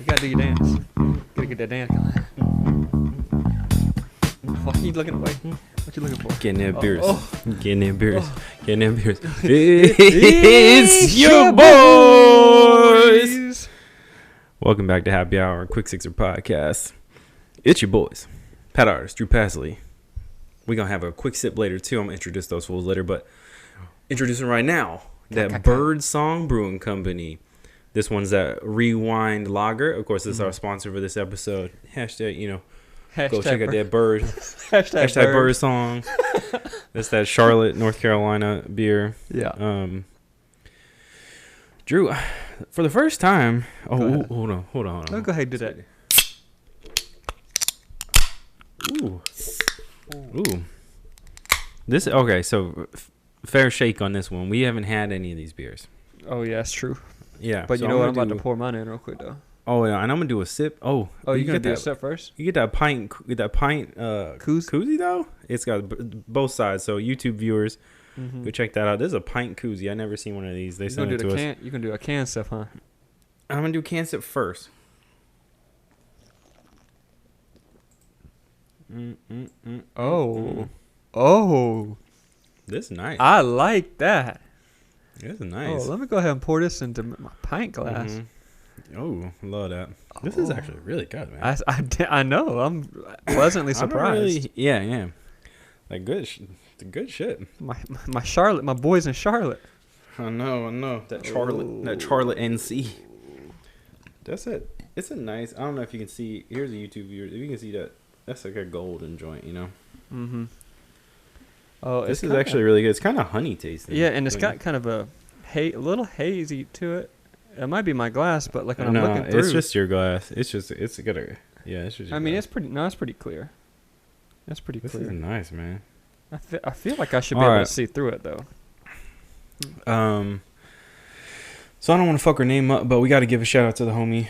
You gotta do your dance. Gotta get that dance going. What are you looking away? What you looking for? Getting them beers. Getting them beers. Oh. Getting them beers. It's your boys. Welcome back to Happy Hour, Quick Sixer Podcast. It's your boys, Pat Artist, Drew Pasley. We're going to have a quick sip later, too. I'm going to introduce those fools later, but introducing right now, that Birdsong Brewing Company. This one's that Rewind Lager. Of course, this is our sponsor for this episode. Hashtag, you know, go check out that bird. Hashtag Birdsong. That's that Charlotte, North Carolina beer. Yeah. Drew, for the first time. Oh, hold on. Oh, go ahead, do that. Ooh. This okay. So, fair shake on this one. We haven't had any of these beers. Oh yeah, that's true. Yeah, but so you know what? I'm about to pour mine in real quick though. Oh yeah, and I'm gonna do a sip. Oh, you gonna do a sip first? You get that pint koozie though. It's got both sides. So YouTube viewers, go check that out. This is a pint koozie. I never seen one of these. They sent it to us. You can do a can sip, huh? I'm gonna do can sip first. Oh, this is nice. I like that. This is nice. Oh, let me go ahead and pour this into my pint glass. Oh, love that. This is actually really good, man. I know. I'm pleasantly surprised. Yeah. Like good shit. My Charlotte, my boys in Charlotte. I know. That Charlotte NC. That's it. It's a nice. I don't know if you can see. Here's a YouTube viewer. If you can see that, that's like a golden joint, you know. Oh, this is actually really good. It's kind of honey tasting. Yeah, and it's got kind of a little hazy to it. It might be my glass, but like when I'm looking through, it's just your glass. It's just it's just. I mean, it's pretty. No, it's pretty clear. That's pretty clear. This is nice, man. I feel like I should be able to see through it though. So I don't want to fuck her name up, but we got to give a shout out to the homie.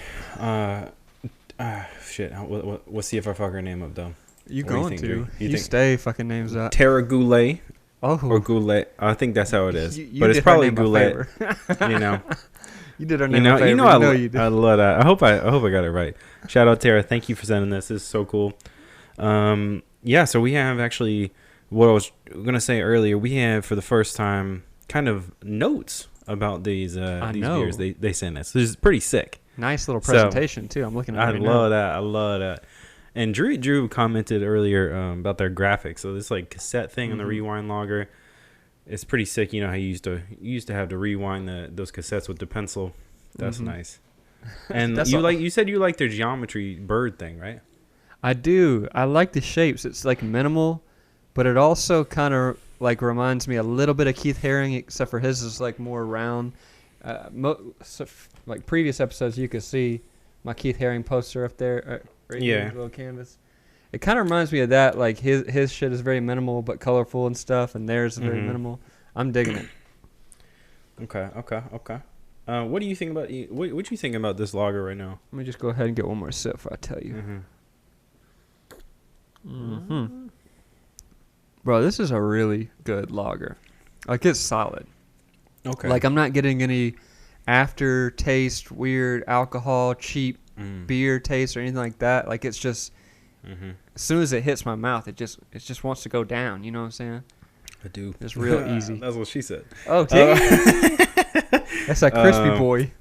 Shit. We'll see if I fuck her name up though. You going to? You stay fucking names up. Tara Goulet. Oh. Or Goulet. I think that's how it is. But it's probably Goulet. You know. You did her name a favor. You know you did. I love that. I hope I got it right. Shout out Tara. Thank you for sending this. This is so cool. Yeah, so we have actually what I was gonna say earlier, we have for the first time kind of notes about these beers they sent us. This is pretty sick. Nice little presentation too. I'm looking at it. I love that. And Drew commented earlier about their graphics. So this like cassette thing on the Rewind Lager, it's pretty sick. You know how you used to have to rewind those cassettes with the pencil. That's nice. And you said you like their geometry bird thing, right? I do. I like the shapes. It's like minimal, but it also kind of like reminds me a little bit of Keith Haring, except for his is like more round. Like previous episodes, you could see my Keith Haring poster up there. Right here, little canvas. It kind of reminds me of that. Like his shit is very minimal but colorful and stuff, and theirs is very minimal. I'm digging it. Okay. What do you think about what you think about this lager right now? Let me just go ahead and get one more sip before I tell you. Bro, this is a really good lager. Like it's solid. Okay. Like I'm not getting any aftertaste, weird alcohol, cheap beer taste or anything like that. Like it's just as soon as it hits my mouth, it just wants to go down. You know what I'm saying? I do. It's real easy. That's what she said. Oh, that's that crispy boy.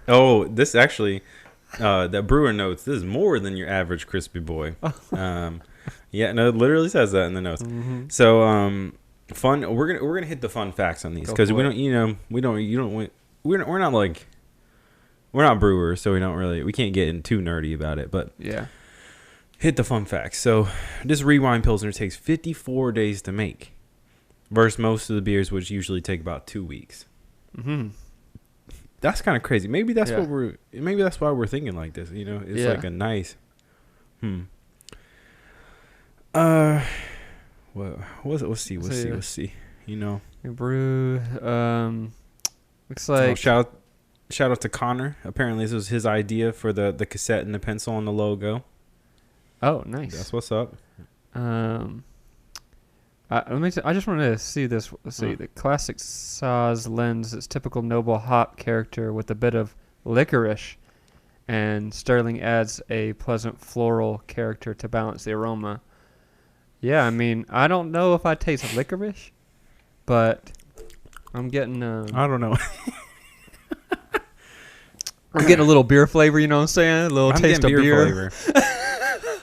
Oh, this actually, that brewer notes. This is more than your average crispy boy. Yeah, no, it literally says that in the notes. So, fun. We're gonna hit the fun facts on these because we're not brewers, so we can't get in too nerdy about it. But yeah, hit the fun facts. So this Rewind Pilsner takes 54 days to make, versus most of the beers, which usually take about 2 weeks. That's kind of crazy. Maybe that's why we're thinking like this. You know, it's like a nice. Let's see. You know, brew. Looks like shout out to Connor. Apparently, this was his idea for the cassette and the pencil on the logo. Oh, nice. That's what's up. I just wanted to see this. Let's see. The classic Saaz lends its typical noble hop character with a bit of licorice and Sterling adds a pleasant floral character to balance the aroma. Yeah, I mean, I don't know if I taste licorice, but I'm getting I don't know. I'm getting a little beer flavor, you know what I'm saying? A little taste of beer.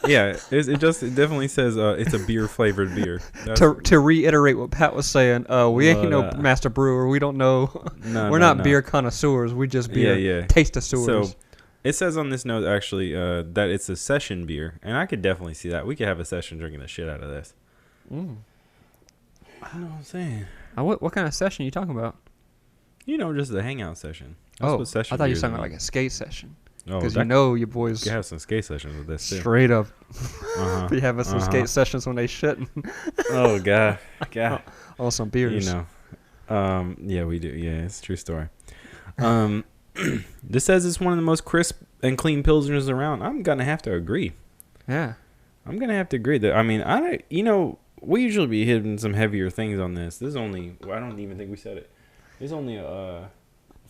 Yeah, it definitely says it's a beer flavored beer. To reiterate what Pat was saying, we ain't no master brewer. We don't know. We're not beer connoisseurs. We just beer taste-asseurs. So it says on this note actually that it's a session beer, and I could definitely see that. We could have a session drinking the shit out of this. I know what I'm saying. What kind of session are you talking about? You know, just a hangout session. That's what session I thought you were talking about like a skate session. Oh, because you know your boys can have some skate sessions with this too. Straight up. Be having some skate sessions when they shouldn't. Oh god. Oh, some beers. You know. Yeah, we do. Yeah, it's a true story. This says it's one of the most crisp and clean pilsners around. I'm gonna have to agree. Yeah. I'm gonna have to agree that we usually be hitting some heavier things on this. This is only I don't even think we said it. There's only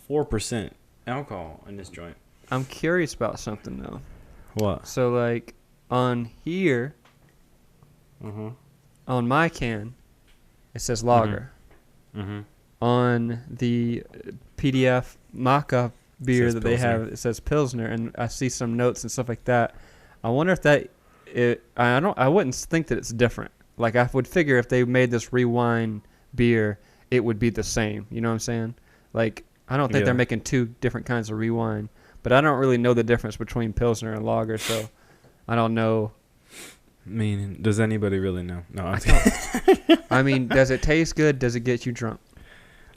4% alcohol in this joint. I'm curious about something though. What? So like on here, on my can, it says lager. On the PDF mock-up beer that they have, it says Pilsner, and I see some notes and stuff like that. I wonder if I wouldn't think that it's different. Like I would figure if they made this rewind beer, it would be the same. You know what I'm saying? Like I don't think they're making two different kinds of rewind. But I don't really know the difference between Pilsner and lager, so I don't know. I mean, does anybody really know? No, I mean, does it taste good? Does it get you drunk?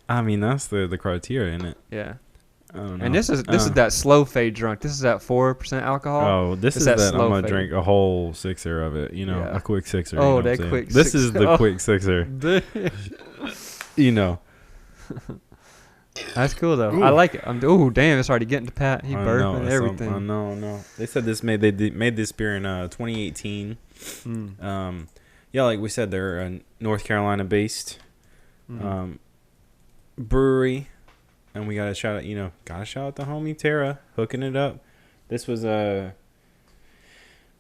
I mean, that's the criteria, isn't it? Yeah. I don't know. And this is that slow fade drunk. This is that 4% alcohol. Oh, this is that I'm gonna drink a whole sixer of it. You know, a quick sixer. Oh, that quick. This is the quick sixer. You know. That's cool though. Ooh. I like it. Damn! It's already getting to Pat. He burping and everything. I know. They said they made this beer in 2018. Yeah, like we said, they're a North Carolina based brewery, and we gotta shout out. The homie Tara hooking it up. This was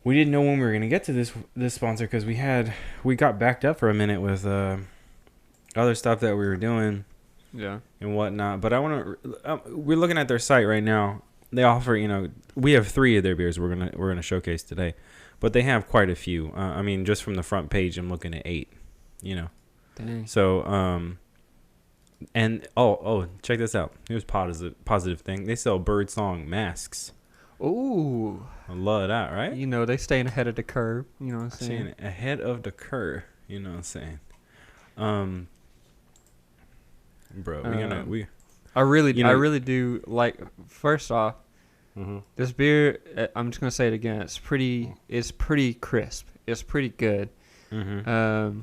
we didn't know when we were gonna get to this sponsor because we got backed up for a minute with other stuff that we were doing. Yeah, and whatnot. But I want to. We're looking at their site right now. They offer, we have 3 of their beers we're gonna showcase today, but they have quite a few. I mean, just from the front page, I'm looking at 8. Dang. So and check this out. Here's positive thing. They sell Birdsong masks. Ooh, I love that, right? They staying ahead of the curve. You know what I'm saying? Staying ahead of the curve. You know what I'm saying? Bro, I really do like. First off, this beer. I'm just gonna say it again. It's pretty crisp. It's pretty good. I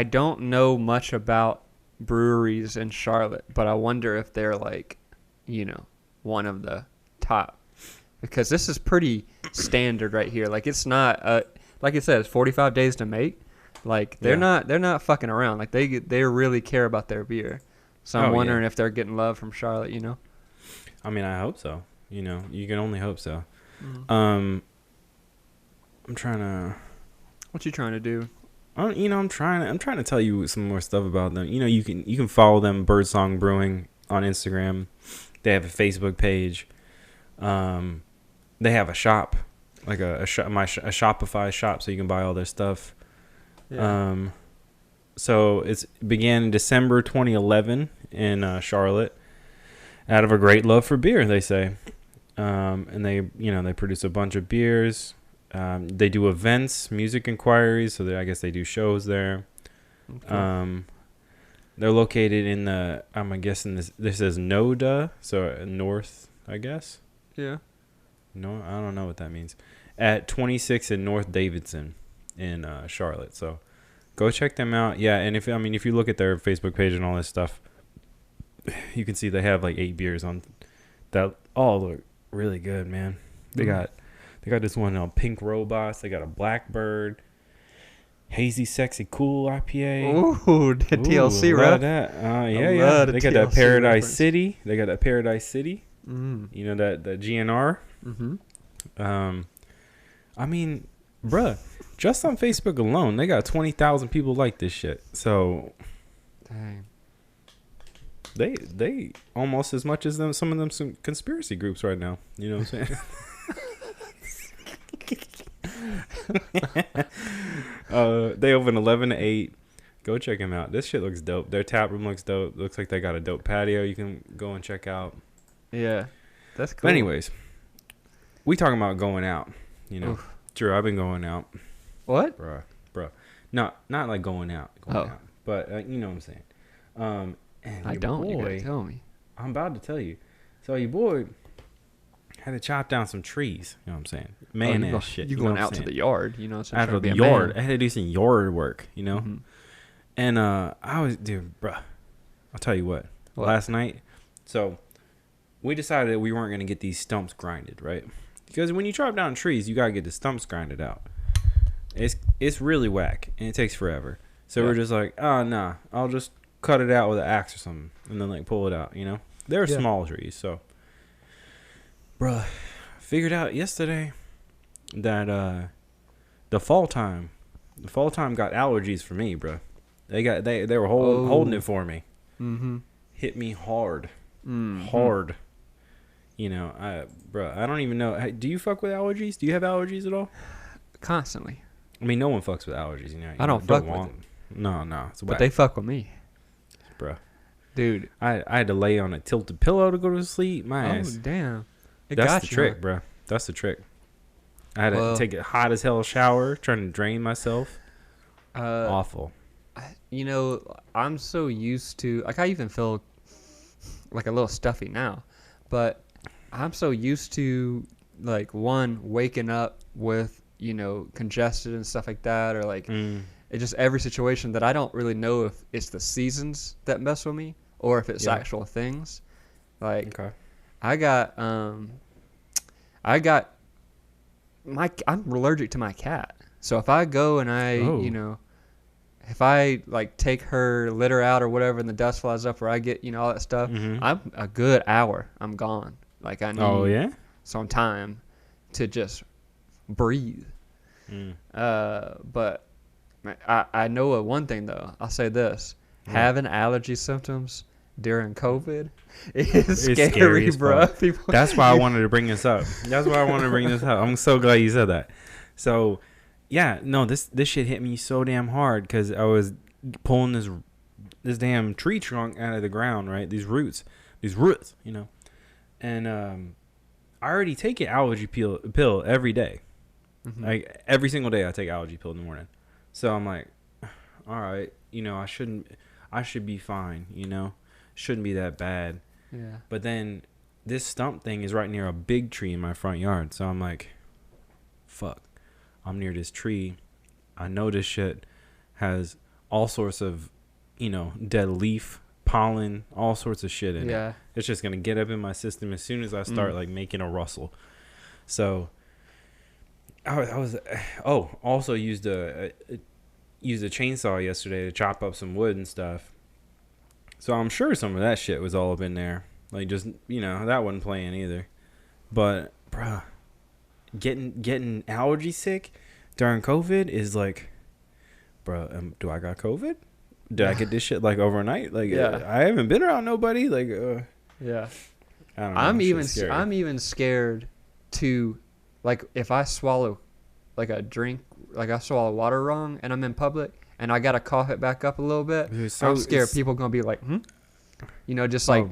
don't know much about breweries in Charlotte, but I wonder if they're like, one of the top, because this is pretty standard right here. Like it's not like I said, it's 45 days to make. Like they're not fucking around. Like they really care about their beer. So I'm wondering if they're getting love from Charlotte. I mean, I hope so. You can only hope so. I'm trying to. What you trying to do? I'm trying to tell you some more stuff about them. You can follow them, Birdsong Brewing, on Instagram. They have a Facebook page. They have a shop, like a Shopify shop, so you can buy all their stuff. Yeah. So it began in December 2011 in Charlotte, out of a great love for beer, they say. And they produce a bunch of beers. They do events, music inquiries, so I guess they do shows there. Okay. They're located in I'm guessing this says NODA, so north, I guess. Yeah. No, I don't know what that means. At 26 in North Davidson in Charlotte. So go check them out. Yeah, and if you look at their Facebook page and all this stuff, you can see they have like 8 beers on that all look really good, man. They got this one Pink Robots, they got a Blackbird, Hazy Sexy Cool IPA. Ooh, the TLC, right? Love that. Yeah. They got that Paradise reference. City. They got that Paradise City. Mm. You know, that GNR. Mm-hmm. I mean, bruh, just on Facebook alone, they got 20,000 people like this shit. So, Dang. they almost as much as them. Some of them some conspiracy groups right now. You know what I'm saying? They open 11 to 8. Go check them out. This shit looks dope. Their tap room looks dope. Looks like they got a dope patio you can go and check out. Yeah, that's cool. But anyways, we talking about going out. You know, Oof. Drew, I've been going out. What? Bruh. Not like going out, but you know what I'm saying. And I your don't. boy, You gotta tell me. I'm about to tell you. So your boy had to chop down some trees. You know what I'm saying? Man, shit. You know going what I'm out to saying? the yard? You know, so Out of the yard. I had to do some yard work. You know, and bruh. I'll tell you what. Last night, so we decided that we weren't gonna get these stumps grinded, right? Because when you chop down trees, you gotta get the stumps grinded out. It's really whack and it takes forever. So we're just like, oh nah, I'll just cut it out with an axe or something and then like pull it out. You know, they're small trees. So, bruh, figured out yesterday that the fall time got allergies for me, bruh. They were holding it for me. Mm-hmm. Hit me hard. Mm-hmm. Hard. You know, I don't even know. Do you fuck with allergies? Do you have allergies at all? Constantly. I mean, no one fucks with allergies. You know, I don't fuck with them. No, it's but whack. they fuck with me, Bruh. dude. I had to lay on a tilted pillow to go to sleep. My ass. Oh damn! That's the trick, bruh. That's the trick. I had to take a hot as hell shower, trying to drain myself. Awful. You know, I'm so used to, like, I even feel like a little stuffy now, but I'm so used to, like, waking up with, you know, congested and stuff like that, or like it just every situation that I don't really know if it's the seasons that mess with me or if it's actual things. Like, I'm allergic to my cat, so if I go and you know, if I like take her litter out or whatever and the dust flies up or I get, you know, all that stuff, I'm a good hour, I'm gone. Like, I need some time to just breathe. But I know one thing though. I'll say this: having allergy symptoms during COVID is scary, bro. That's why I wanted to bring this up. I'm so glad you said that. So, yeah, no, this shit hit me so damn hard because I was pulling this damn tree trunk out of the ground, right? These roots, you know, and I already take an allergy pill every day. Like every single day I take allergy pill in the morning. So I'm like, all right, you know, I should be fine, you know, shouldn't be that bad. Yeah. But then this stump thing is right near a big tree in my front yard. So I'm like, fuck, I'm near this tree. I know this shit has all sorts of, you know, dead leaf, pollen, all sorts of shit in it. It's just going to get up in my system as soon as I start like making a rustle. So I was also used a chainsaw yesterday to chop up some wood and stuff. So I'm sure some of that shit was all up in there. Like, just, you know, that wasn't playing either. But bruh, getting allergy sick during COVID is like, bruh, do I got COVID? Did I get this shit like overnight? Like, I haven't been around nobody. Like, I don't know. I'm even scared to, like, if I swallow like a drink, like I swallow water wrong and I'm in public and I gotta cough it back up a little bit, I'm scared people gonna be like, you know, just like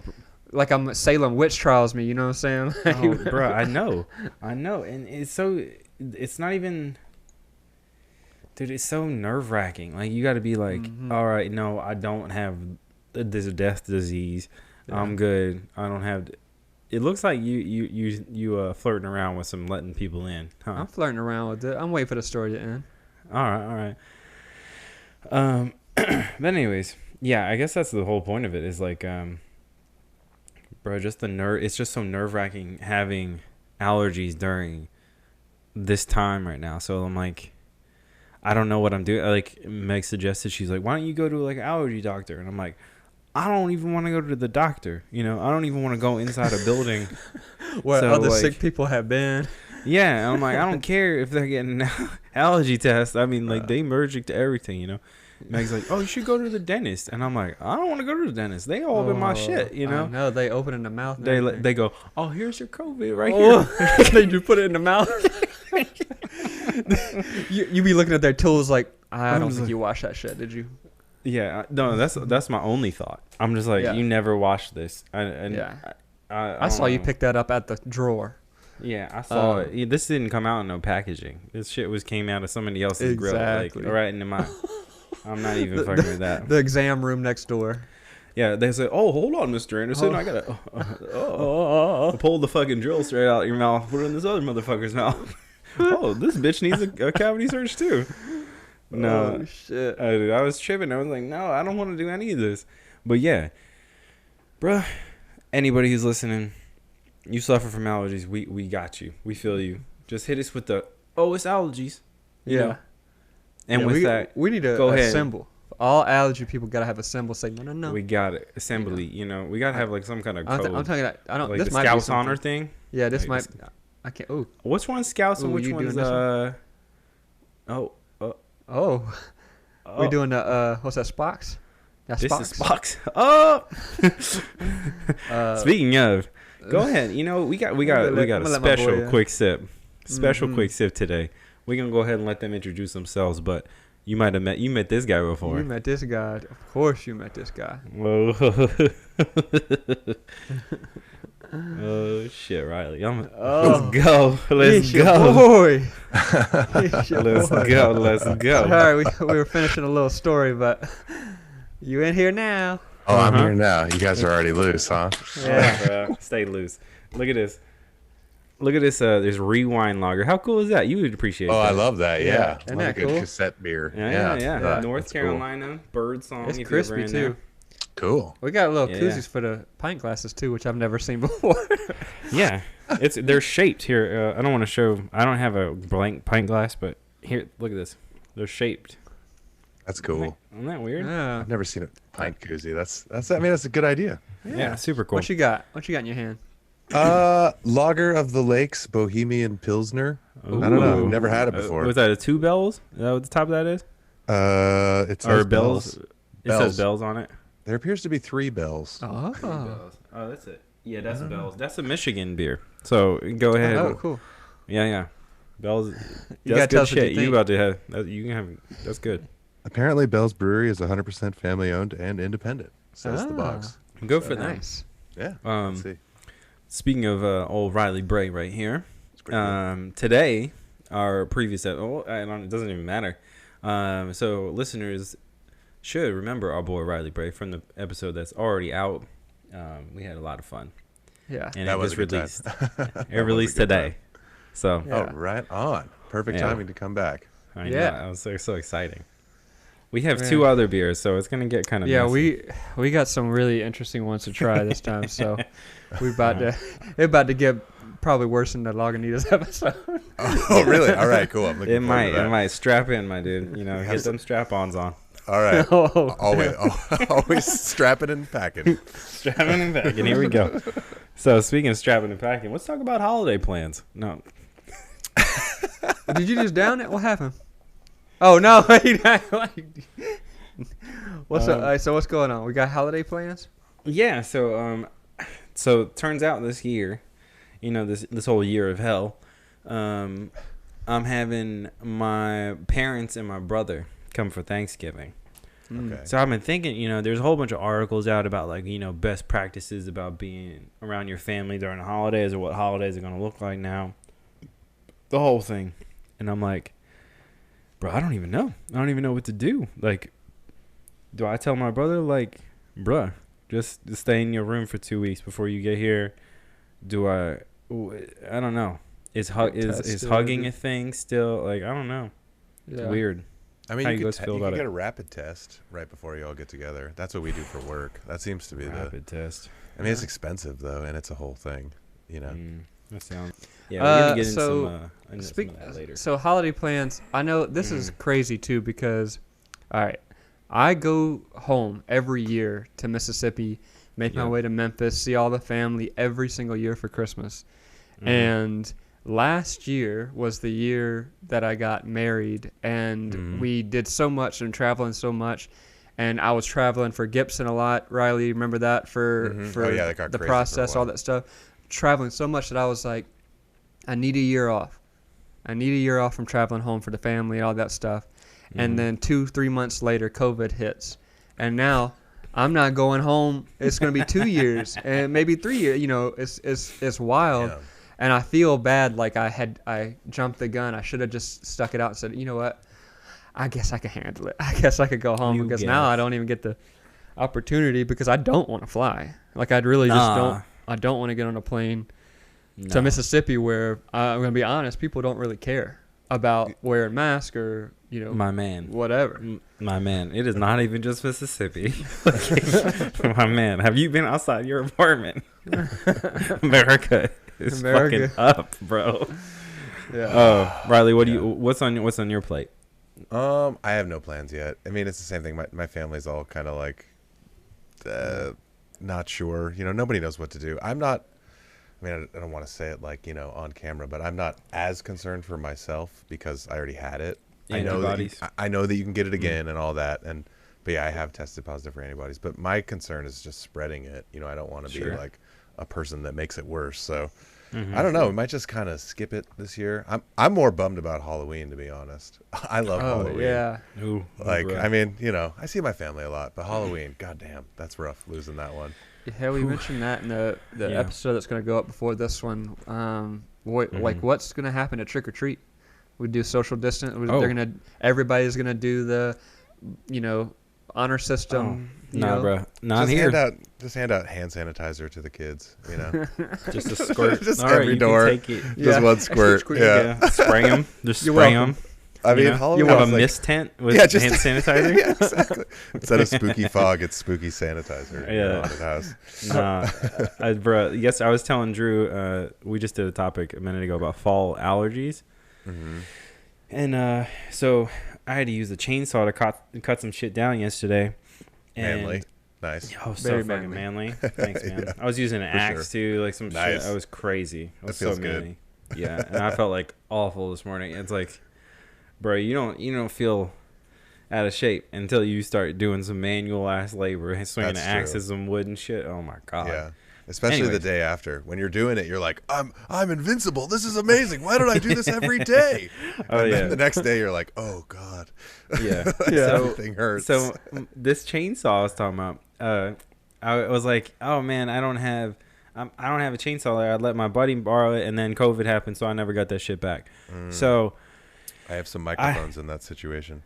I'm Salem witch trials me, you know what I'm saying? Like, bro, I know, and it's not even, dude, it's so nerve wracking. Like, you gotta be like, all right, no, I don't have this death disease. I'm good. I don't have. It looks like you flirting around with some letting people in, huh? I'm flirting around with it. I'm waiting for the story to end. All right. But anyways, yeah, I guess that's the whole point of it. Is like, bro, just the nerve. It's just so nerve wracking having allergies during this time right now. So I'm like, I don't know what I'm doing. Like Meg suggested, she's like, why don't you go to like an allergy doctor? And I'm like, I don't even want to go to the doctor. You know, I don't even want to go inside a building where so, other like, sick people have been. Yeah, I'm like, I don't care if they're getting an allergy test. I mean, like they merge it to everything, you know. Meg's like, oh, you should go to the dentist, and I'm like, I don't want to go to the dentist. They all been my shit, you know. No, they open in the mouth. They go, oh, here's your COVID right here. They just put it in the mouth. you be looking at their tools like, I don't think you washed that shit, did you? Yeah, no, that's my only thought. I'm just like, you never washed this. I saw you pick that up at the drawer. Yeah, I saw it. This didn't come out in no packaging. This shit came out of somebody else's grill, like right into mine. I'm not even fucking with that. The exam room next door. Yeah, they say, "Oh, hold on, Mr. Anderson, I gotta pull the fucking drill straight out of your mouth, put it in this other motherfucker's mouth." Oh, this bitch needs a cavity search too. No, shit. I was tripping. I was like, no, I don't want to do any of this. But yeah, bruh, anybody who's listening, you suffer from allergies, we got you. We feel you. Just hit us with the, it's allergies. You know? And with that, we need a symbol. All allergy people gotta have a symbol. Say no. We got it. Assembly. You know, we gotta have like some kind of code. I'm talking. I don't. Like this the might Scouts be honor thing. Yeah, this might. I can't. Oh, which one's Scouts and which one's We're doing the what's that? Spox. That's this Spox. Is Spox. Oh. Speaking of, go ahead. You know, we got a special quick sip. Quick sip today. We're gonna go ahead and let them introduce themselves, but you met this guy before. You met this guy. Of course you met this guy. Oh shit, Riley. Let's go. Let's go. Boy. Let's go. Sorry, we were finishing a little story, but you in here now. Oh, I'm here now. You guys are already loose, huh? Yeah. Stay loose. Look at this. There's Rewind Lager. How cool is that? You would appreciate that. I love that. Yeah. Isn't that good cool? Cassette beer. Yeah. North Carolina, cool. Birdsong. It's crispy, too. There. Cool. We got little koozies for the pint glasses, too, which I've never seen before. Yeah. They're shaped here. I don't want to show. I don't have a blank pint glass, but here, look at this. They're shaped. That's cool. Isn't that weird? Yeah. I've never seen a pint koozie. That's a good idea. Yeah, super cool. What you got in your hand? Lager of the Lakes Bohemian Pilsner. Ooh. I don't know. I've never had it before. Was that a 2 bells? Is that what the top of that is? It says bells. It says bells on it. There appears to be 3 bells. Oh. 3 bells. Oh, that's it. Yeah, that's bells. That's a Michigan beer. So go ahead. Oh, cool. Yeah. Bells. You that's good shit. You about to have? You can have. That's good. Apparently, Bell's Brewery is 100% family owned and independent. Says the box. Go for that. Nice. Yeah. Let's see. Speaking of old Riley Bray right here, today, our previous episode, it doesn't even matter. So listeners should remember our boy Riley Bray from the episode that's already out. We had a lot of fun. Yeah. And it was released. It released today. So. Oh, right on. Perfect timing to come back. I know. It was so exciting. We have 2 other beers, so it's gonna get kind of messy. we got some really interesting ones to try this time. So it's about to get probably worse than the Lagunitas episode. Oh, really? All right, cool. I'm looking forward to that. It might. Strap in, my dude. You know, get them strap-ons on. All right. Always strapping and packing. Strapping and packing. Here we go. So speaking of strapping and packing, let's talk about holiday plans. No. Did you just down it? What happened? Oh no! What's up? So what's going on? We got holiday plans? Yeah. So it turns out this year, you know, this whole year of hell, I'm having my parents and my brother come for Thanksgiving. Okay. So I've been thinking, you know, there's a whole bunch of articles out about like, you know, best practices about being around your family during the holidays or what holidays are gonna look like now. The whole thing, and I'm like, bro, I don't even know. I don't even know what to do. Like, do I tell my brother, like, bruh, just stay in your room for 2 weeks before you get here? Do I don't know. Is hugging a thing still? Like, I don't know. It's weird. I mean, you could get a rapid test right before you all get together. That's what we do for work. That seems to be rapid test. I mean, it's expensive, though, and it's a whole thing, you know. That sounds. Yeah, we're gonna get into Speak, some of that later. So holiday plans. I know this is crazy too because, all right, I go home every year to Mississippi, make my way to Memphis, see all the family every single year for Christmas, and last year was the year that I got married, and we did so much and traveling so much, and I was traveling for Gibson a lot. Riley, remember that for the process, all that stuff, traveling so much that I was like, I need a year off. I need a year off from traveling home for the family and all that stuff. And then 2-3 months later, COVID hits. And now I'm not going home. It's going to be 2 years and maybe 3 years. You know, it's wild. Yeah. And I feel bad like I jumped the gun. I should have just stuck it out and said, you know what? I guess I can handle it. I guess I could go home because now I don't even get the opportunity because I don't want to fly. Like I really just don't. I don't want to get on a plane to Mississippi where I'm going to be honest, people don't really care about wearing masks or, you know, whatever. My man, it is not even just Mississippi. My man, have you been outside your apartment? America is fucking up, bro. Yeah. Riley, what's on your plate? I have no plans yet. I mean, it's the same thing. My family's all kind of like not sure. You know, nobody knows what to do. I don't want to say it like, you know, on camera, but I'm not as concerned for myself because I already had it. I know that you can get it again and all that. But yeah, I have tested positive for antibodies. But my concern is just spreading it. You know, I don't want to be like a person that makes it worse. So I don't know. We might just kind of skip it this year. I'm more bummed about Halloween, to be honest. I love Halloween. Yeah. I mean, you know, I see my family a lot, but Halloween, goddamn, that's rough losing that one. Yeah, we mentioned that in the episode that's going to go up before this one. Like, what's going to happen at Trick or Treat? We do social distance. Everybody's going to do the, you know, honor system. Bro, not here. Just hand out hand sanitizer to the kids. You know, just a squirt. Just every door. Just one squirt. Yeah. Spray them. Just spray them. I mean, Halloween. You have a mist tent with hand sanitizer. Yeah, exactly. Instead of spooky fog, it's spooky sanitizer. Yeah. Bro, yes, I was telling Drew. We just did a topic a minute ago about fall allergies, and so I had to use a chainsaw to cut some shit down yesterday. Manly. Nice. Oh, so fucking manly. Thanks, man. Yeah, I was using an axe too, like some shit. I was crazy. I was so manly. Yeah, and I felt like awful this morning. It's like, bro, you don't feel out of shape until you start doing some manual ass labor, swinging an axe at some wood and shit. Oh my god. Yeah. Especially the day after. When you're doing it, you're like, I'm invincible. This is amazing. Why don't I do this every day? And then the next day you're like, oh God. Yeah. Everything hurts. So this chainsaw I was talking about, I was like, oh man, I don't have a chainsaw there. I let my buddy borrow it, and then COVID happened, so I never got that shit back. So I have some microphones in that situation.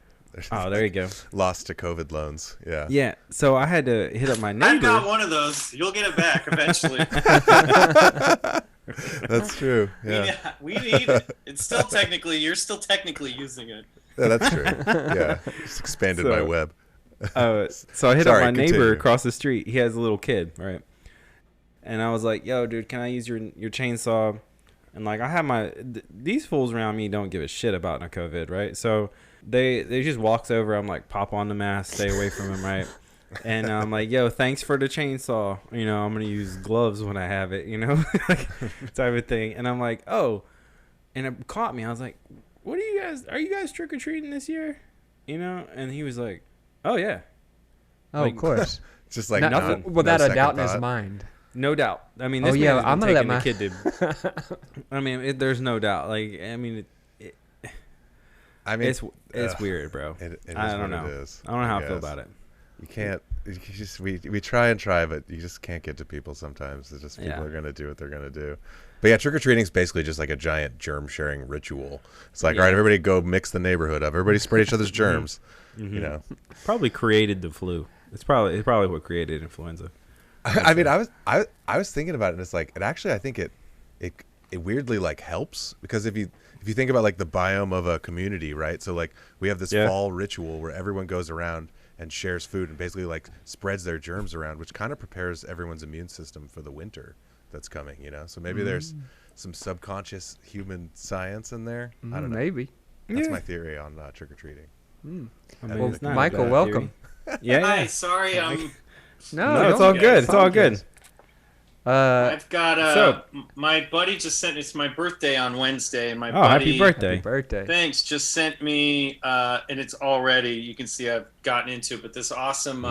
Oh, there you go. Lost to COVID loans. Yeah. Yeah. So I had to hit up my neighbor. I've got one of those. You'll get it back eventually. That's true. Yeah. We need it. You're still technically using it. Yeah, that's true. Yeah. Just expanded my web. So I hit up my neighbor across the street. He has a little kid, right? And I was like, yo, dude, can I use your chainsaw? And like, I have these fools around me don't give a shit about no COVID, right? So they just walks over. I'm like, pop on the mask, stay away from him, right? And I'm like, yo, thanks for the chainsaw. You know, I'm gonna use gloves when I have it, you know, type of thing. And I'm like, oh, and it caught me. I was like, are you guys trick or treating this year? You know? And he was like, oh yeah. Oh, like, of course. Just like nothing without a doubt in his mind. No doubt. I mean, this man has been taking the kid to. I mean, there's no doubt. Like, I mean, it's weird, bro. I don't know. I don't know how I feel about it. You can't. We try, but you just can't get to people sometimes. It's just people are gonna do what they're gonna do. But yeah, trick or treating is basically just like a giant germ sharing ritual. It's like, all right, everybody go mix the neighborhood up. Everybody spread each other's germs. You know, probably created the flu. It's probably what created influenza. I mean, I was thinking about it, and it's like, I think it weirdly like helps, because if you think about like the biome of a community, right? So like we have this fall ritual where everyone goes around and shares food and basically like spreads their germs around, which kind of prepares everyone's immune system for the winter. that's coming, So maybe there's some subconscious human science in there. I don't know. Maybe. That's my theory on trick-or-treating. Well, Michael, welcome. Hi, sorry, I'm... No, it's all good. It's all good. I've got my buddy just sent. It's my birthday on Wednesday, and my buddy. Happy birthday! Happy birthday! Thanks. Just sent me, and it's already. You can see I've gotten into it, but this awesome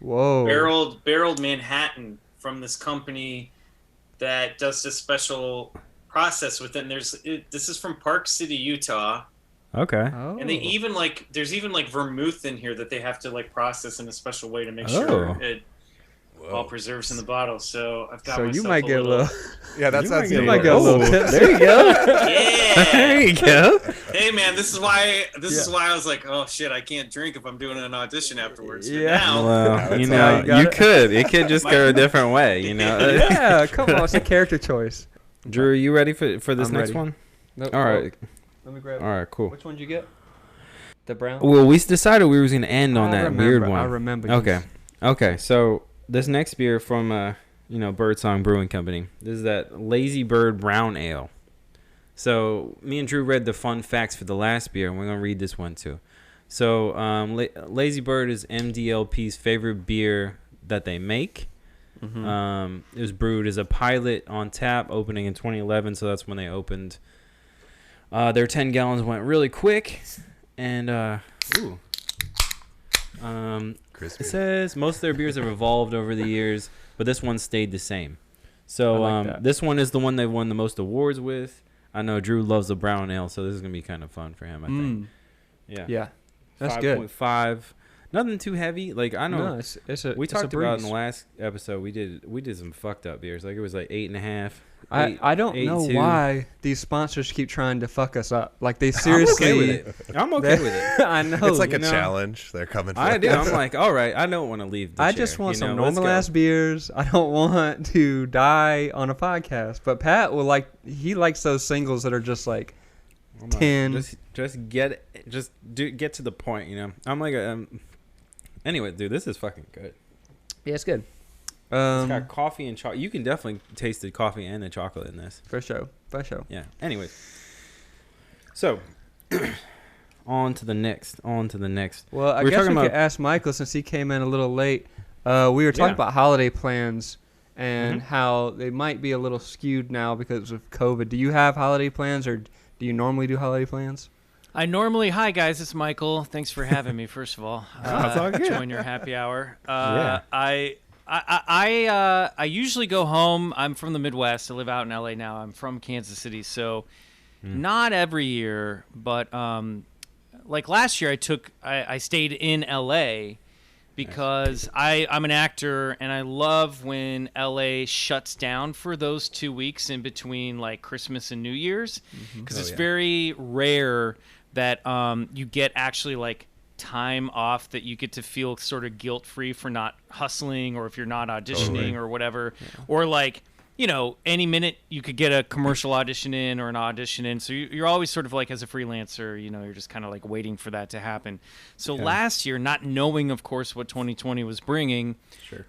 barreled Manhattan from this company that does this special process with it. And this is from Park City, Utah. Okay. Oh. And they even there's even vermouth in here that they have to process in a special way to make sure it all preserves in the bottle. So I've got. So myself you might get a little. Yeah, that sounds. You might get a little tips. There you go. Yeah. There you go. Hey man, this is why I was like, oh shit, I can't drink if I'm doing an audition afterwards. But now, well, you could. It could just go a different way. Yeah, come on, it's a character choice. Drew, are you ready for this next one? Nope. All right. Let me grab. All right, cool. Which one did you get? The brown. Well, we decided we were going to end on that weird one. I remember. Okay. So this next beer from Birdsong Brewing Company. This is that Lazy Bird Brown Ale. So me and Drew read the fun facts for the last beer, and we're gonna read this one too. So Lazy Bird is MDLP's favorite beer that they make. Mm-hmm. It was brewed as a pilot on tap, opening in 2011. So that's when they opened. Their 10 gallons went really quick, and it says most of their beers have evolved over the years, but this one stayed the same. So this one is the one they won the most awards with. I know Drew loves the brown ale, so this is gonna be kind of fun for him. I think. Yeah, that's good. 5.5. Nothing too heavy. I know. No, we talked about in the last episode. We did some fucked up beers. It was 8.5. I don't know why these sponsors keep trying to fuck us up. They seriously. I'm okay with it. I know. It's like a challenge. They're coming for I do. I'm like, all right, I don't want to leave the I chair. just want some normal ass beers. I don't want to die on a podcast. But Pat will he likes those singles that are just 10. Just get to the point, I'm like anyway, dude, this is fucking good. Yeah, it's good. It's got coffee and chocolate. You can definitely taste the coffee and the chocolate in this. For sure. Yeah. Anyways. So, on to the next. Well, I guess we could ask Michael since he came in a little late. We were talking about holiday plans and how they might be a little skewed now because of COVID. Do you have holiday plans, or do you normally do holiday plans? Hi guys, it's Michael. Thanks for having me. First of all, it's all good. Join your happy hour. I usually go home. I'm from the Midwest. I live out in LA now. I'm from Kansas City, so not every year, but last year I stayed in LA because I'm an actor and I love when LA shuts down for those 2 weeks in between Christmas and New Year's, because it's very rare that you get actually time off that you get to feel sort of guilt-free for not hustling, or if you're not auditioning or whatever, or any minute you could get a commercial audition in or an audition in. So you're always sort of as a freelancer, you're just kind of waiting for that to happen. So last year, not knowing, of course, what 2020 was bringing,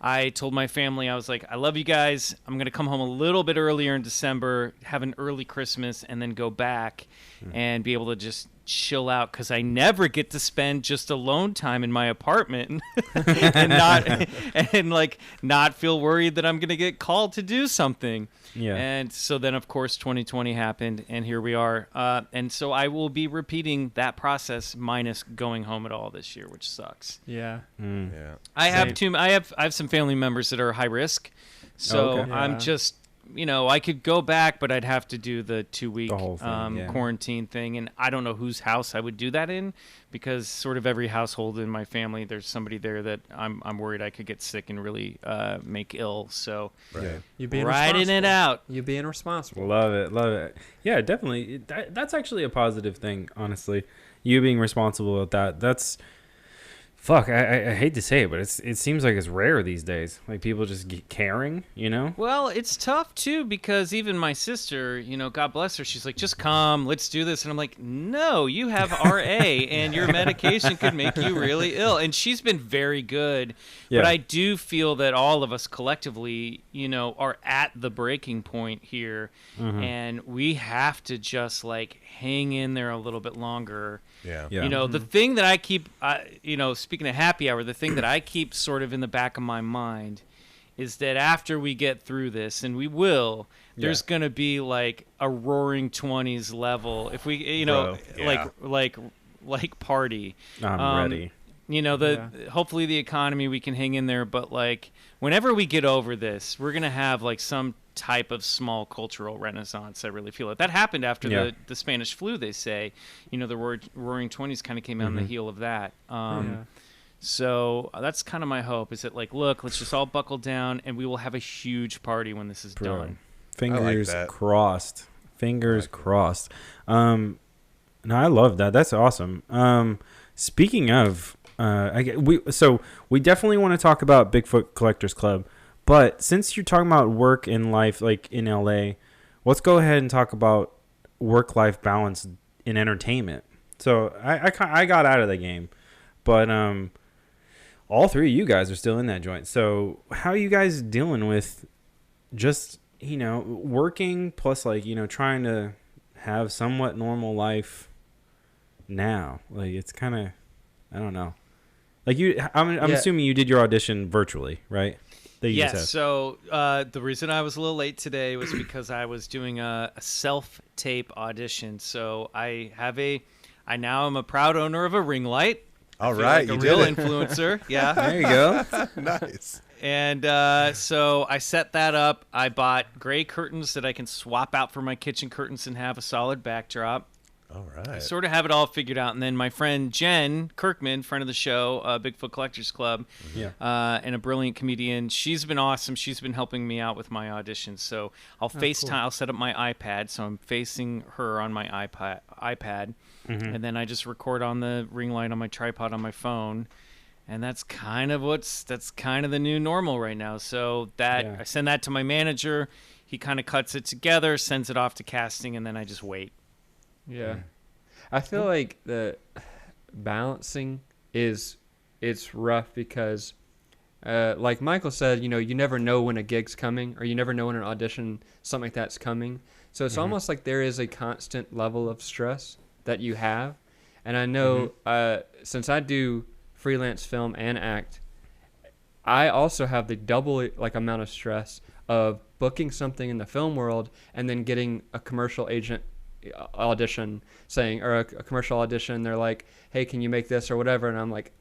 I told my family, I was like, I love you guys. I'm going to come home a little bit earlier in December, have an early Christmas, and then go back and be able to just chill out, because I never get to spend just alone time in my apartment and not feel worried that I'm gonna get called to do something. And so then of course 2020 happened, and here we are, and so I will be repeating that process minus going home at all this year, which sucks. I have some family members that are high risk, so I'm just I could go back, but I'd have to do the 2-week quarantine thing. And I don't know whose house I would do that in, because sort of every household in my family, there's somebody there that I'm worried I could get sick and really make ill. So you being riding it out. You being responsible. Love it. Yeah, definitely. That's actually a positive thing, honestly. You being responsible at that. That's Fuck, I hate to say it, but it seems like it's rare these days. Like, people just get caring, you know? Well, it's tough, too, because even my sister, you know, God bless her, she's like, just come, let's do this. And I'm like, no, you have RA, and your medication could make you really ill. And she's been very good. Yeah. But I do feel that all of us collectively, you know, are at the breaking point here. Mm-hmm. And we have to just, like, hang in there a little bit longer. Yeah. You know, the thing that I keep, you know, speaking of happy hour, the thing that I keep sort of in the back of my mind is that after we get through this, and we will, there's going to be like a Roaring 20s level. If we, you know, like party. I'm ready. You know, hopefully the economy, we can hang in there. But like, whenever we get over this, we're going to have like some type of small cultural renaissance. I really feel it. That happened after the Spanish flu, they say. You know, the Roaring 20s kind of came out on the heel of that. So that's kind of my hope, is that like, look, let's just all buckle down and we will have a huge party when this is done. Fingers crossed. Fingers crossed. No, I love that. That's awesome. Speaking of, we definitely want to talk about Bigfoot Collectors Club. But since you're talking about work and life, like in LA, let's go ahead and talk about work-life balance in entertainment. So I got out of the game, but all three of you guys are still in that joint. So how are you guys dealing with just, you know, working plus, like, you know, trying to have somewhat normal life now? Like, it's kind of, I don't know. Like, I'm assuming you did your audition virtually, right? Yes. So the reason I was a little late today was because I was doing a self-tape audition. So I now am a proud owner of a ring light. All right, like a real influencer. Yeah, there you go. Nice. And so I set that up. I bought gray curtains that I can swap out for my kitchen curtains and have a solid backdrop. All right. I sort of have it all figured out. And then my friend Jen Kirkman, friend of the show, Bigfoot Collectors Club, and a brilliant comedian. She's been awesome. She's been helping me out with my auditions. So I'll FaceTime. Cool. I'll set up my iPad, so I'm facing her on my iPad. And then I just record on the ring light on my tripod on my phone. And that's kind of the new normal right now. So I send that to my manager. He kind of cuts it together, sends it off to casting, and then I just wait. Yeah. I feel like the balancing it's rough because like Michael said, you know, you never know when a gig's coming, or you never know when an audition, something like that's coming. So it's almost like there is a constant level of stress that you have. And I know since I do freelance film and act, I also have the double like amount of stress of booking something in the film world and then getting a commercial agent audition or a commercial audition. They're like, hey, can you make this or whatever? And I'm like,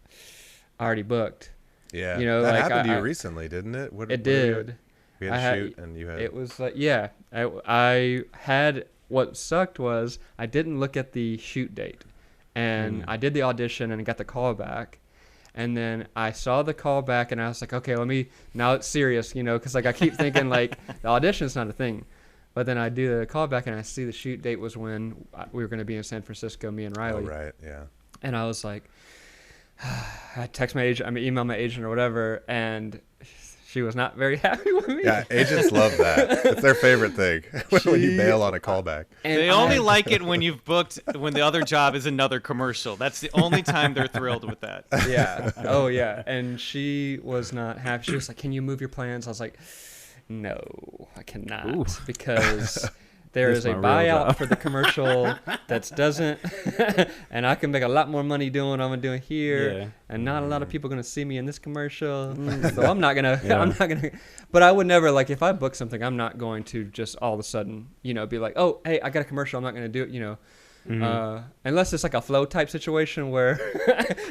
I already booked. Yeah. You know, that like happened to you recently, didn't it? It did. We had to shoot and you had. It was like, I had, what sucked was I didn't look at the shoot date, and I did the audition and got the call back. And then I saw the call back and I was like, okay, now it's serious, you know, because like I keep thinking like the audition's not a thing. But then I do the callback and I see the shoot date was when we were going to be in San Francisco, me and Riley. Oh, right, yeah. And I was like, I text my agent, email my agent or whatever, and she was not very happy with me. Yeah, agents love that. It's their favorite thing when you bail on a callback. And they only like it when you've booked, when the other job is another commercial. That's the only time they're thrilled with that. Yeah. Oh, yeah. And she was not happy. She was like, can you move your plans? I was like, no, I cannot, because there is a buyout for the commercial that doesn't, and I can make a lot more money doing what I'm doing here, and not a lot of people are going to see me in this commercial, so I'm not going to, but I would never, like, if I book something, I'm not going to just all of a sudden, you know, be like, oh, hey, I got a commercial, I'm not going to do it, you know. Unless it's like a flow type situation where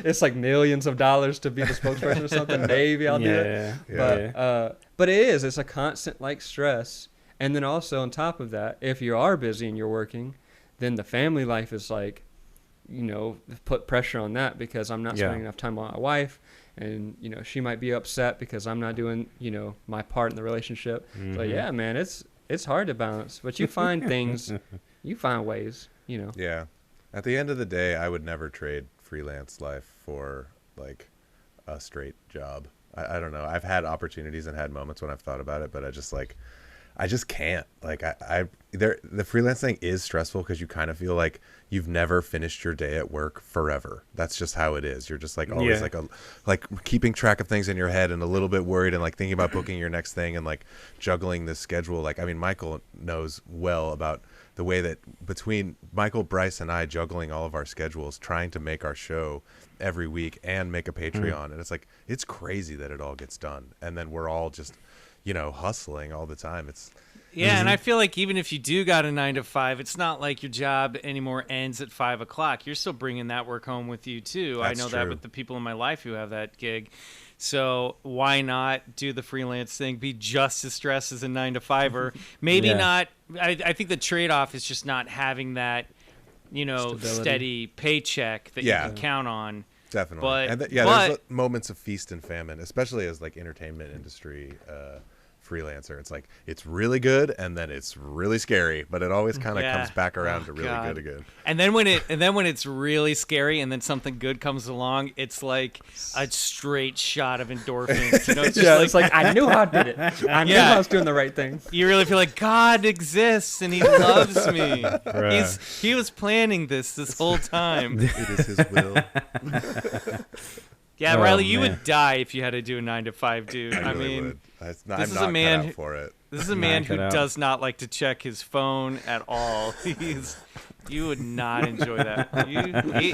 it's like millions of dollars to be the spokesperson or something, maybe I'll do it. But it's a constant like stress. And then also on top of that, if you are busy and you're working, then the family life is like, you know, put pressure on that because I'm not spending enough time with my wife, and you know, she might be upset because I'm not doing, you know, my part in the relationship. So yeah, man, it's hard to balance, but you find things, you find ways. You know. Yeah. At the end of the day, I would never trade freelance life for like a straight job. I don't know. I've had opportunities and had moments when I've thought about it, but I just can't. Like the freelance thing is stressful because you kind of feel like you've never finished your day at work forever. That's just how it is. You're just like always like keeping track of things in your head and a little bit worried and like thinking about booking your next thing and like juggling this schedule. Like, I mean, Michael knows well about the way that between Michael, Bryce, and I juggling all of our schedules, trying to make our show every week and make a Patreon. And it's like, it's crazy that it all gets done. And then we're all just, hustling all the time. And I feel like even if you do got a 9 to 5, it's not like your job anymore ends at 5 o'clock. You're still bringing that work home with you too. That's I know true. that with the people in my life who have that gig. So why not do the freelance thing? Be just as stressed as a 9 to 5er. Maybe not. I think the trade-off is just not having that, Stability. steady paycheck that you can count on. Definitely. But, there's moments of feast and famine, especially as like entertainment industry freelancer. It's like, it's really good and then it's really scary, but it always kind of comes back around to really good again. And then when it's really scary and then something good comes along, it's like a straight shot of endorphins. It's just it's like I knew I did it. I knew I was doing the right thing. You really feel like God exists and he loves me. He was planning this whole time. It is his will. Yeah, Riley, you would die if you had to do a 9 to 5, dude. I really would. I'm not cut out for it. This is a man who does not like to check his phone at all. You would not enjoy that.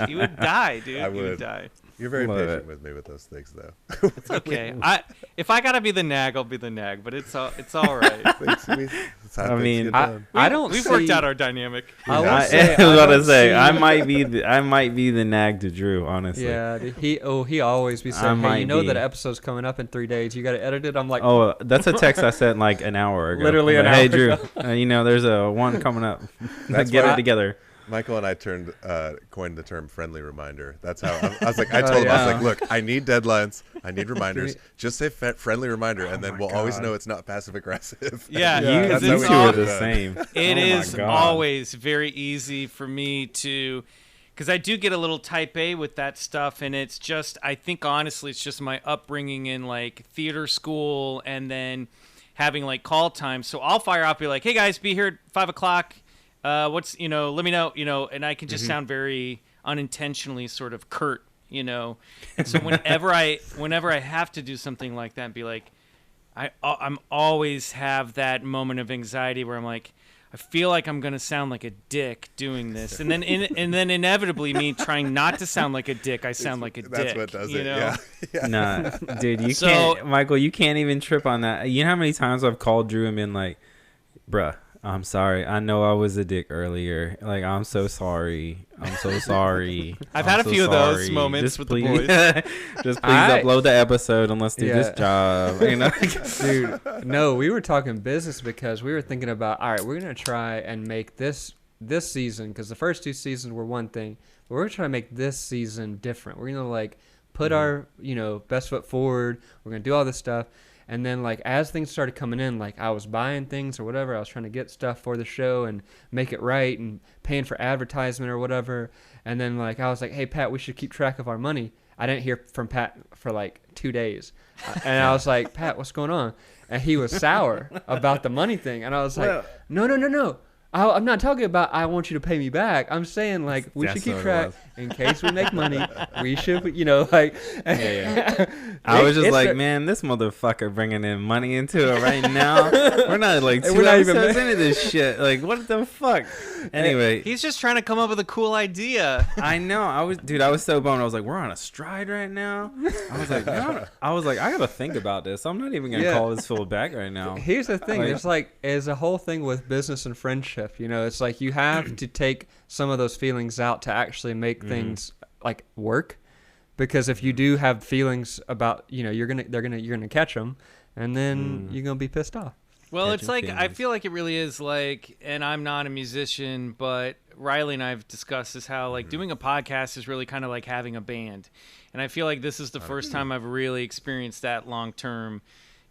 You would die, dude. I would. You would die. You're very patient with me with those things, though. It's okay. If I gotta be the nag, I'll be the nag. But it's all right. We've worked out our dynamic. I was about to say I might be the nag to Drew, honestly. Yeah, he always be saying, "Hey, that epissode's coming up in 3 days. You got to edit it." I'm like, "Oh, that's a text I sent like an hour ago." Literally an hour. Hey, Drew, there's a one coming up. Let's get it together. Michael and I coined the term "friendly reminder." That's how I was like. I told him, I was like, "Look, I need deadlines. I need reminders. Just say friendly reminder, and then we'll always know it's not passive aggressive." Yeah, you two are the same. It is always very easy for me to, because I do get a little type A with that stuff, and it's just, I think honestly, it's just my upbringing in like theater school, and then having like call time. So I'll fire out, be like, "Hey guys, be here at 5 o'clock. Let me know, and I can just sound very unintentionally sort of curt, And so whenever I have to do something like that, and be like, I'm always have that moment of anxiety where I'm like, I feel like I'm gonna sound like a dick doing this, and then inevitably me trying not to sound like a dick, I sound like a dick. That's what does it. Yeah. Nah, dude, you can't, Michael. You can't even trip on that. You know how many times I've called Drew and been like, "Bruh, I'm sorry. I know I was a dick earlier. Like, I'm so sorry. I'm so sorry." I've had a few of those moments with the boys. Just please upload the episode and let's do this job. Dude, no, we were talking business because we were thinking about, all right, we're going to try and make this season, because the first 2 seasons were one thing, but we're going to try to make this season different. We're going to, like, put our, best foot forward. We're going to do all this stuff. And then, like, as things started coming in, like, I was buying things or whatever. I was trying to get stuff for the show and make it right and paying for advertisement or whatever. And then, like, I was like, "Hey, Pat, we should keep track of our money." I didn't hear from Pat for, like, 2 days. And I was like, "Pat, what's going on?" And he was sour about the money thing. And I was like, no. I'm not talking about I want you to pay me back. I'm saying, like, we should keep track in case we make money. We should, like. I was just like, man, this motherfucker bringing in money into it right now. We're not like 2 episodes into this shit. Like, what the fuck? Anyway, he's just trying to come up with a cool idea. I know. I was so bummed. I was like, we're on a stride right now. I was like, no. I gotta think about this. I'm not even gonna call this full back right now. Here's the thing. There's a whole thing with business and friendship. It's like you have to take some of those feelings out to actually make things like work, because if you do have feelings about, you're gonna catch them, and then you're gonna be pissed off. Well, it's like, I feel like it really is like, and I'm not a musician, but Riley and I have discussed this, how like doing a podcast is really kind of like having a band, and I feel like this is the first time I've really experienced that long-term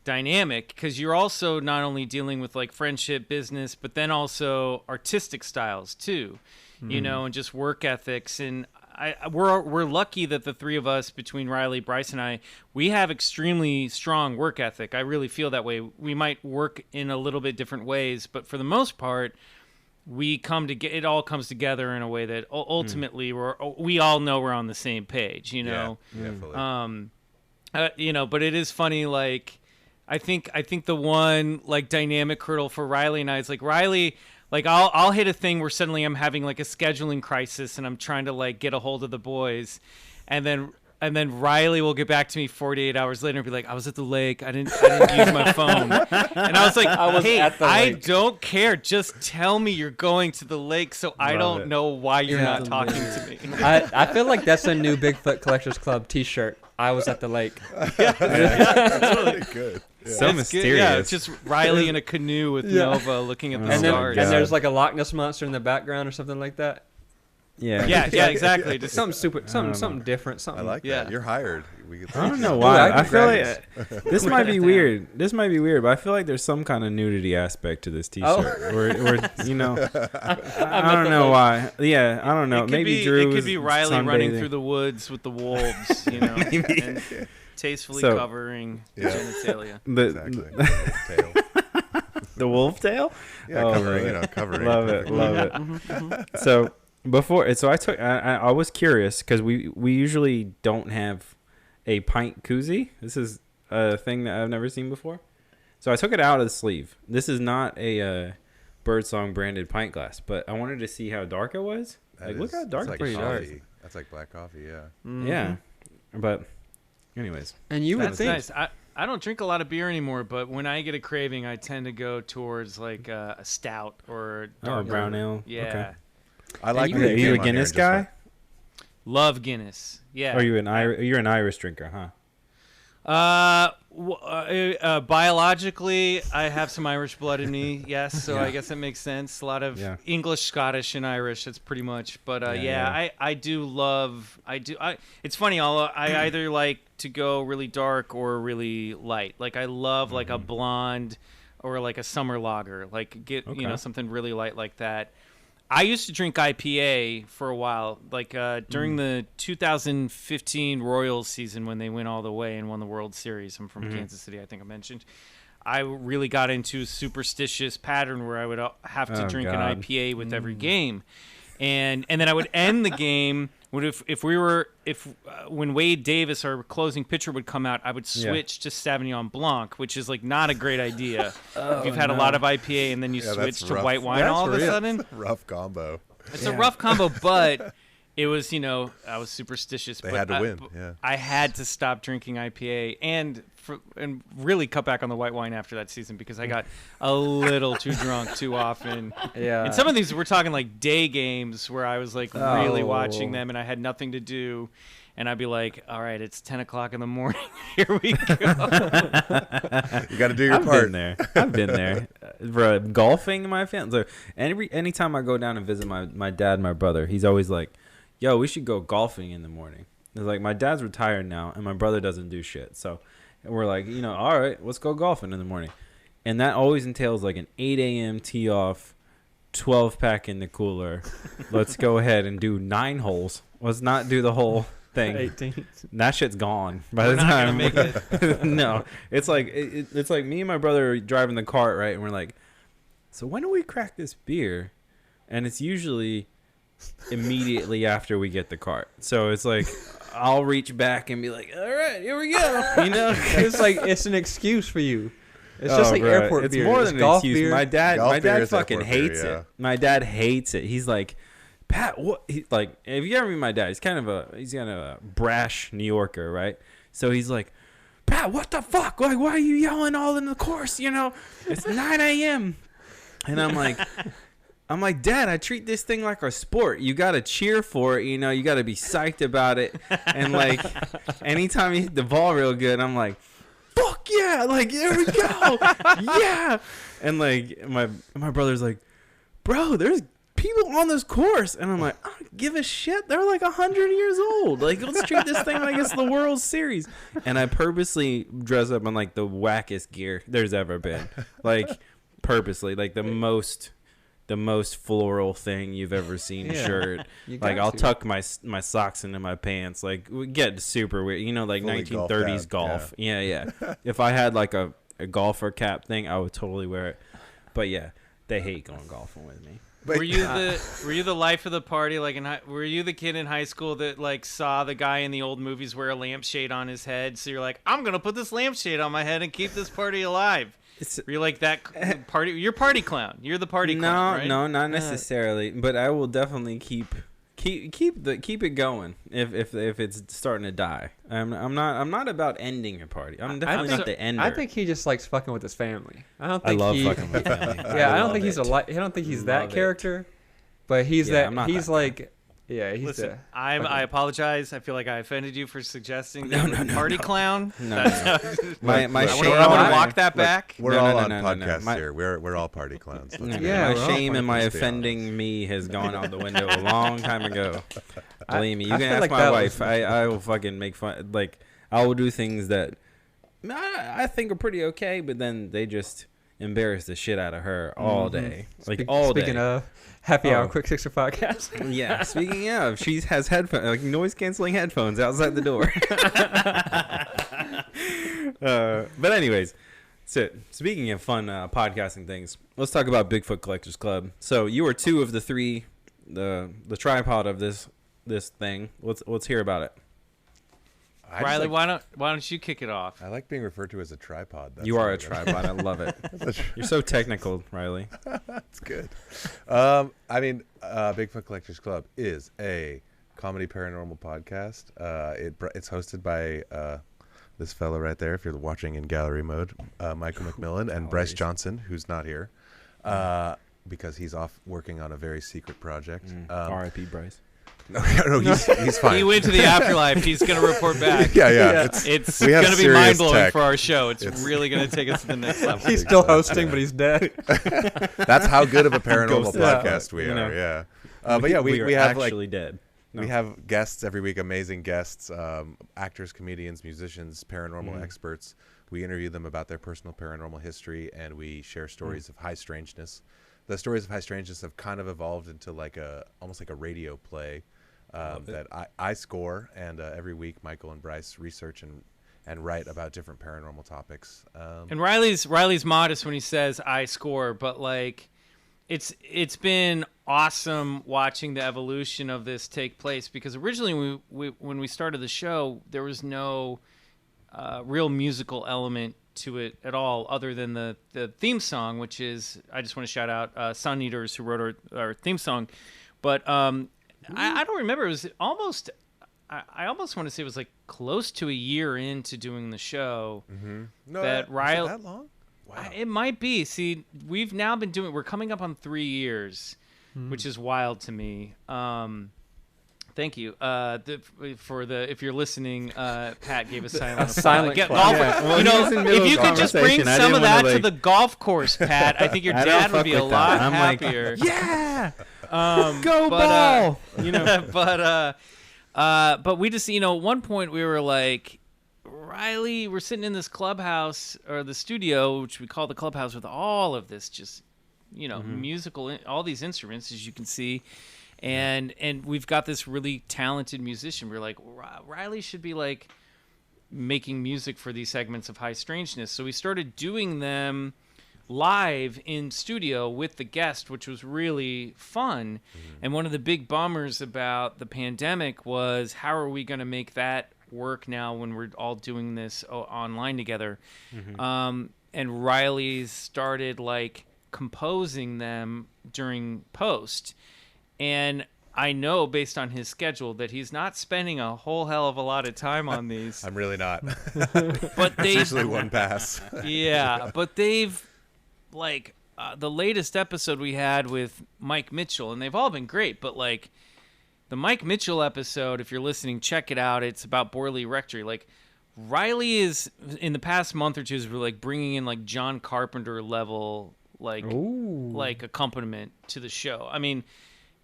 dynamic, because you're also not only dealing with like friendship, business, but then also artistic styles too, and just work ethics. And we're lucky that the three of us, between Riley, Bryce, and I, we have extremely strong work ethic. I really feel that way. We might work in a little bit different ways, but for the most part, it all comes together in a way that ultimately we all know we're on the same page, you know. Yeah, definitely. You know, but it is funny, like I think the one like dynamic hurdle for Riley and I is like Riley, like I'll hit a thing where suddenly I'm having like a scheduling crisis and I'm trying to like get a hold of the boys, and then Riley will get back to me 48 hours later and be like, I was at the lake. I didn't use my phone. And I was like, I don't care. Just tell me you're going to the lake so I don't know why you're not talking to me. I feel like that's a new Bigfoot Collectors Club t-shirt. I was at the lake. That's really good. Yeah. So mysterious. Yeah, it's just Riley in a canoe with Nova looking at the stars. And there's like a Loch Ness monster in the background or something like that. Yeah, exactly. Just something different. I like that. You're hired. I don't know why. I feel like this might be weird. This might be weird, but I feel like there's some kind of nudity aspect to this T-shirt. Or you know, I don't know why. Yeah, I don't know. Maybe Drew. It could be Riley running through the woods with the wolves. You know, and tastefully covering genitalia. The wolf tail. Yeah, covering. Love it. So. I was curious because we usually don't have a pint koozie. This is a thing that I've never seen before. So I took it out of the sleeve. This is not a Birdsong branded pint glass, but I wanted to see how dark it was. Look how dark it's it like is. That's like black coffee, yeah. Mm-hmm. Yeah, but anyways. And you would think. Nice. I don't drink a lot of beer anymore, but when I get a craving, I tend to go towards like a stout or a brown ale. Yeah. Okay. I like. Are you a Guinness guy? Love Guinness. Yeah. Are you you're an Irish drinker, huh? Biologically, I have some Irish blood in me. Yes, so I guess it makes sense. A lot of English, Scottish, and Irish. That's pretty much. But I do love. It's funny. I either like to go really dark or really light. Like I love like a blonde or like a summer lager. Like you know, something really light like that. I used to drink IPA for a while, like during the 2015 Royals season when they went all the way and won the World Series. I'm from Kansas City, I think I mentioned. I really got into a superstitious pattern where I would have to drink an IPA with every game. And then I would end the game when Wade Davis, our closing pitcher, would come out, I would switch to Sauvignon Blanc, which is like not a great idea. If you've had a lot of IPA and then you switch to white wine all of a sudden. Rough combo. It's a rough combo, but it was, I was superstitious. They had to win. Yeah. I had to stop drinking IPA and really cut back on the white wine after that season because I got a little too drunk too often. Yeah. And some of these, we're talking like day games where I was like really watching them and I had nothing to do. And I'd be like, all right, it's 10 o'clock in the morning. Here we go. You got to do your part. I've been there. Bro, golfing, my family. So anytime I go down and visit my dad and my brother, he's always like, yo, we should go golfing in the morning. It's like, my dad's retired now, and my brother doesn't do shit. So we're like, all right, let's go golfing in the morning. And that always entails like an 8 a.m. tee off, 12-pack in the cooler. Let's go ahead and do 9 holes. Let's not do the whole thing. 18. That shit's gone by the time. Make it. No, it's like it's like me and my brother are driving the cart, right? And we're like, so when do we crack this beer? And it's usually immediately after we get the cart. So it's like I'll reach back and be like, all right, here we go. It's like it's an excuse for you. It's just like airport beer. It's more than an excuse. Beer. My dad fucking hates it. My dad hates it. He's like, Pat, what? Like, if you ever meet my dad, he's kind of a brash New Yorker, right? So he's like, Pat, what the fuck? Like, why are you yelling all in the course? It's 9 a.m. And I'm like, Dad, I treat this thing like a sport. You got to cheer for it. You got to be psyched about it. And like, anytime you hit the ball real good, I'm like, fuck yeah. Like, here we go. Yeah. And like, my brother's like, bro, there's people on this course. And I'm like, I don't give a shit. They're like 100 years old. Like, let's treat this thing like it's the World Series. And I purposely dress up in like the wackest gear there's ever been. Like, purposely, like the most the most floral thing you've ever seen shirt. Like I'll tuck my socks into my pants. Like we get super weird, like fully 1930s golf. Yeah. If I had like a golfer cap thing, I would totally wear it. But yeah, they hate going golfing with me. Were you the life of the party? Like were you the kid in high school that like saw the guy in the old movies wear a lampshade on his head? So you're like, I'm gonna put this lampshade on my head and keep this party alive. You're like that party. You're party clown. You're the party clown. Right? No, not necessarily. But I will definitely keep it going if it's starting to die. I'm not about ending a party. I'm definitely not the ender. I think he just likes fucking with his family. I love fucking with family. I don't think I don't think he's that character, but he's that. He's like. Yeah, he's Listen, I apologize. I feel like I offended you for suggesting that party clown. No. My shame. I want to walk that back. We're all on podcasts here. We're all party clowns. My shame and my offending me has gone out the window a long time ago. Believe me. You can ask my wife. I will fucking make fun. Like I will do things that I think are pretty okay, but then they just embarrass the shit out of her all day. All day. Speaking of. Happy Hour Quick Sixer podcast. Yeah, speaking of, she has headphones, like noise-canceling headphones outside the door. But anyways, so speaking of fun podcasting things, let's talk about Bigfoot Collectors Club. So you are two of the three, the tripod of this thing. Let's hear about it. Riley, why don't you kick it off? I like being referred to as a tripod. You are a tripod. I love it. You're so technical, Riley. That's good. Bigfoot Collectors Club is a comedy paranormal podcast. It's hosted by this fellow right there, if you're watching in gallery mode, Michael McMillian, and Bryce Johnson, who's not here because he's off working on a very secret project. R.I.P. Bryce. No, he's fine. He went to the afterlife. He's going to report back. Yeah. It's going to be mind-blowing for our show. It's really going to take us to the next level. He's still hosting, but he's dead. That's how good of a paranormal podcast we are, yeah. But yeah, we have actually dead. No. We have guests every week, amazing guests, actors, comedians, musicians, paranormal experts. We interview them about their personal paranormal history, and we share stories of high strangeness. The stories of high strangeness have kind of evolved into almost like a radio play. That I score, and every week Michael and Bryce research and write about different paranormal topics. And Riley's modest when he says I score, but like it's been awesome watching the evolution of this take place, because originally when we started the show, there was no real musical element to it at all, other than the theme song, which is, I just want to shout out Sun Eaters, who wrote our theme song, but I don't remember. It was almost. I almost want to say it was like close to a year into doing the show. Mm-hmm. No, that Riley. That long? Wow. It might be. See, we've now been doing. We're coming up on 3 years, which is wild to me. Thank you. If you're listening, Pat gave us silent. If you could just bring some of that to the golf course, Pat, I think your dad would be a lot happier. Yeah. Go ball. But we just, at one point we were like, Riley, we're sitting in this clubhouse, or the studio, which we call the clubhouse, with all of this just, musical, all these instruments, as you can see. And we've got this really talented musician. We're like, Riley should be like making music for these segments of high strangeness. So we started doing them live in studio with the guest, which was really fun. And one of the big bummers about the pandemic was, how are we going to make that work now when we're all doing this online together? And Riley started like composing them during post. And I know, based on his schedule, that he's not spending a whole hell of a lot of time on these. I'm really not. But it's usually one pass. Yeah, but they've, like, the latest episode we had with Mike Mitchell, and they've all been great, but, like, the Mike Mitchell episode, if you're listening, check it out. It's about Borley Rectory. Like, Riley is, in the past month or two, is like bringing in, like, John Carpenter level, like accompaniment to the show. I mean,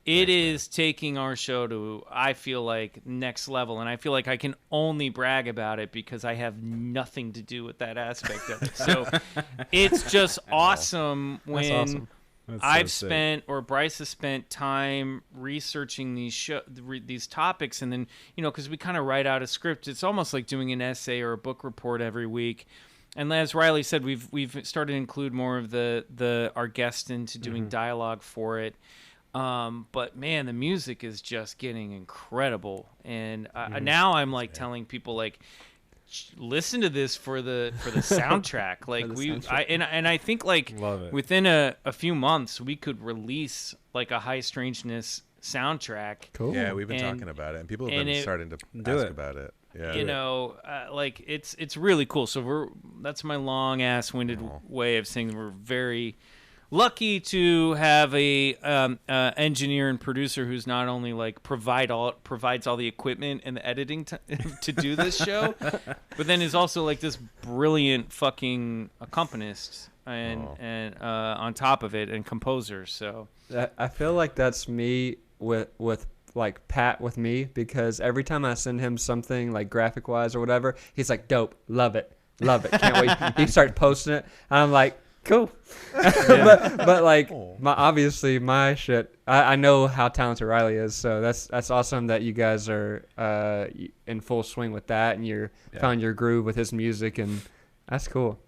it is taking our show to, I feel like, next level, and I feel like I can only brag about it because I have nothing to do with that aspect of it. So it's just awesome when Bryce has spent time researching these topics, and then because we kind of write out a script, it's almost like doing an essay or a book report every week. And as Riley said, we've started to include more of our guests into doing dialogue for it. But man, the music is just getting incredible, and now I'm like telling people like, listen to this for the soundtrack. Like I think like within a few months we could release like a High Strangeness soundtrack. Cool. Yeah, we've been talking about it, and people have been starting to ask about it. Yeah. Like it's really cool. So that's my long ass winded way of saying we're very lucky to have a engineer and producer who's not only like provides all the equipment and the editing to do this show, but then is also like this brilliant fucking accompanist and on top of it, and composer. So I feel like that's me with like Pat with me, because every time I send him something like graphic wise or whatever, he's like, dope, love it, can't wait. He starts posting it, and I'm like, cool. but like obviously my shit, I know how talented Riley is, so that's awesome that you guys are in full swing with that, and you're found your groove with his music, and that's cool.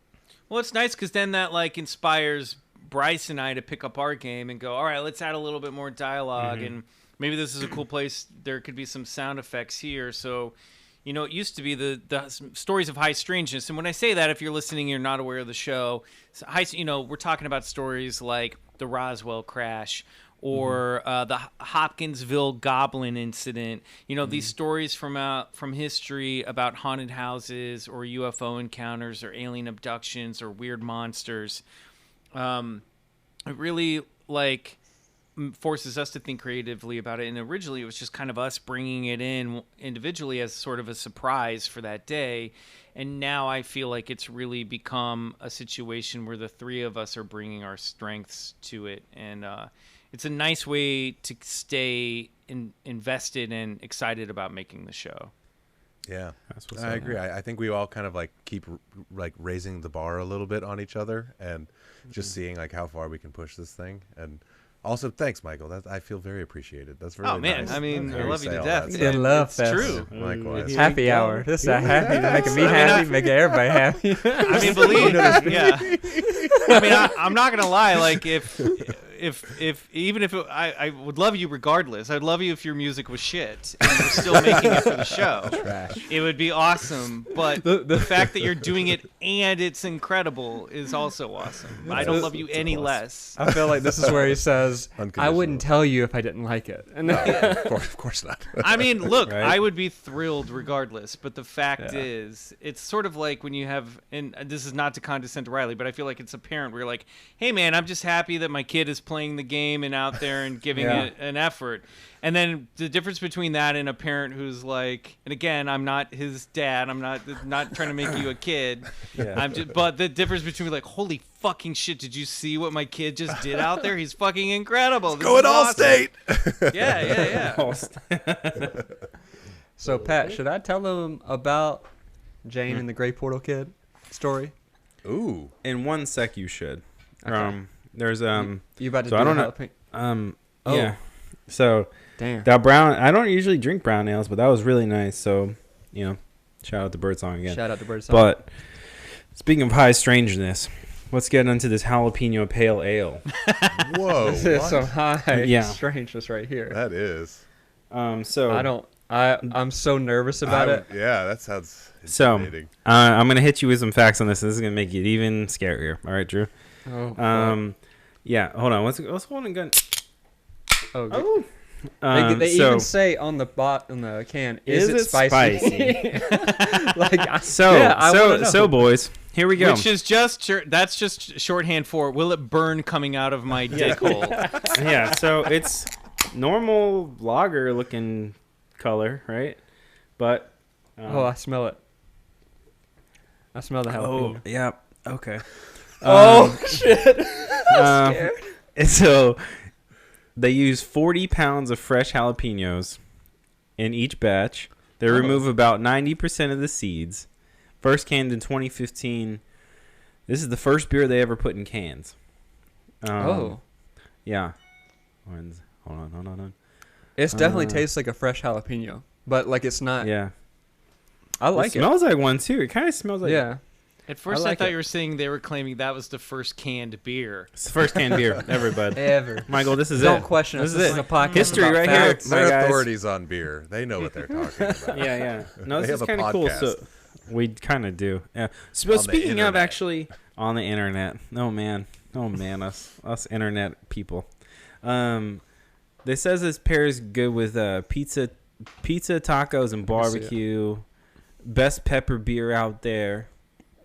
Well, it's nice because then that like inspires Bryce and I to pick up our game and go, all right, let's add a little bit more dialogue, and maybe this is a cool place. There could be some sound effects here. So it used to be the stories of High Strangeness. And when I say that, if you're listening, you're not aware of the show, we're talking about stories like the Roswell crash or the Hopkinsville Goblin incident. These stories from history about haunted houses or UFO encounters or alien abductions or weird monsters. It really forces us to think creatively about it. And originally it was just kind of us bringing it in individually as sort of a surprise for that day. And now I feel like it's really become a situation where the three of us are bringing our strengths to it. And it's a nice way to stay invested and excited about making the show. Yeah, I agree. I think we all kind of like keep like raising the bar a little bit on each other, and just seeing like how far we can push this thing. And also, thanks, Michael. I feel very appreciated. That's really nice. I mean, I love you to death. I love it's fest. True. Likewise. Happy hour. This is a happy, making me happy, making everybody happy. I mean, believe yeah. I mean, I'm not gonna lie. Like, if I would love you regardless. I'd love you if your music was shit and you're still making it for the show. Trash. It would be awesome. But the fact that you're doing it and it's incredible is also awesome. I don't love you any less. I feel like this is where he says, I wouldn't tell you if I didn't like it. No, of course not. I mean, look, right? I would be thrilled regardless. But the fact is, it's sort of like when you have, and this is not to condescend to Riley, but I feel like it's a parent where you're like, hey, man, I'm just happy that my kid is playing the game and out there and giving it an effort. And then the difference between that and a parent who's like, and again, I'm not his dad. I'm not trying to make you a kid. But the difference between like, holy fucking shit, did you see what my kid just did out there? He's fucking incredible. Go at Allstate. Yeah. So Pat, should I tell them about Jane and the Gray Portal Kid story? Ooh. In one sec, you should. Okay. There's you about to so do I don't know. Yeah. So damn. That brown, I don't usually drink brown ales, but that was really nice. So, shout out to Birdsong again. Shout out to Birdsong. But speaking of high strangeness, let's get into this jalapeno pale ale. Whoa. This is some high strangeness right here. That is. So I'm so nervous about it. Yeah, that sounds intimidating. So I'm gonna hit you with some facts on this. And this is gonna make it even scarier. All right, Drew. Oh. Yeah. Hold on. What's holding gun? Oh. They even say on the can, is it spicy? So boys, here we go. Which is that's just shorthand for, will it burn coming out of my dick hole? Yeah. So it's normal lager looking color, right? But I smell it. I smell the jalapeno. Oh, yeah. Okay. Shit. I'm scared. And so they use 40 pounds of fresh jalapenos in each batch. They remove about 90% of the seeds. First canned in 2015. This is the first beer they ever put in cans. Yeah. Hold on. It definitely tastes like a fresh jalapeno, but like it's not. Yeah. I like it. Smells like one too. It kind of smells like. Yeah. At first, I thought you were saying they were claiming that was the first canned beer. It's the first canned beer ever, bud. Ever. Michael, this is Don't question us. This is a podcast. History right here. They're authorities on beer. They know what they're talking about. Yeah. No, this is is kind of cool. So we kind of do. Yeah. So speaking of actually on the internet, oh man, us internet people. This says this pairs good with pizza, tacos, and barbecue. Best pepper beer out there.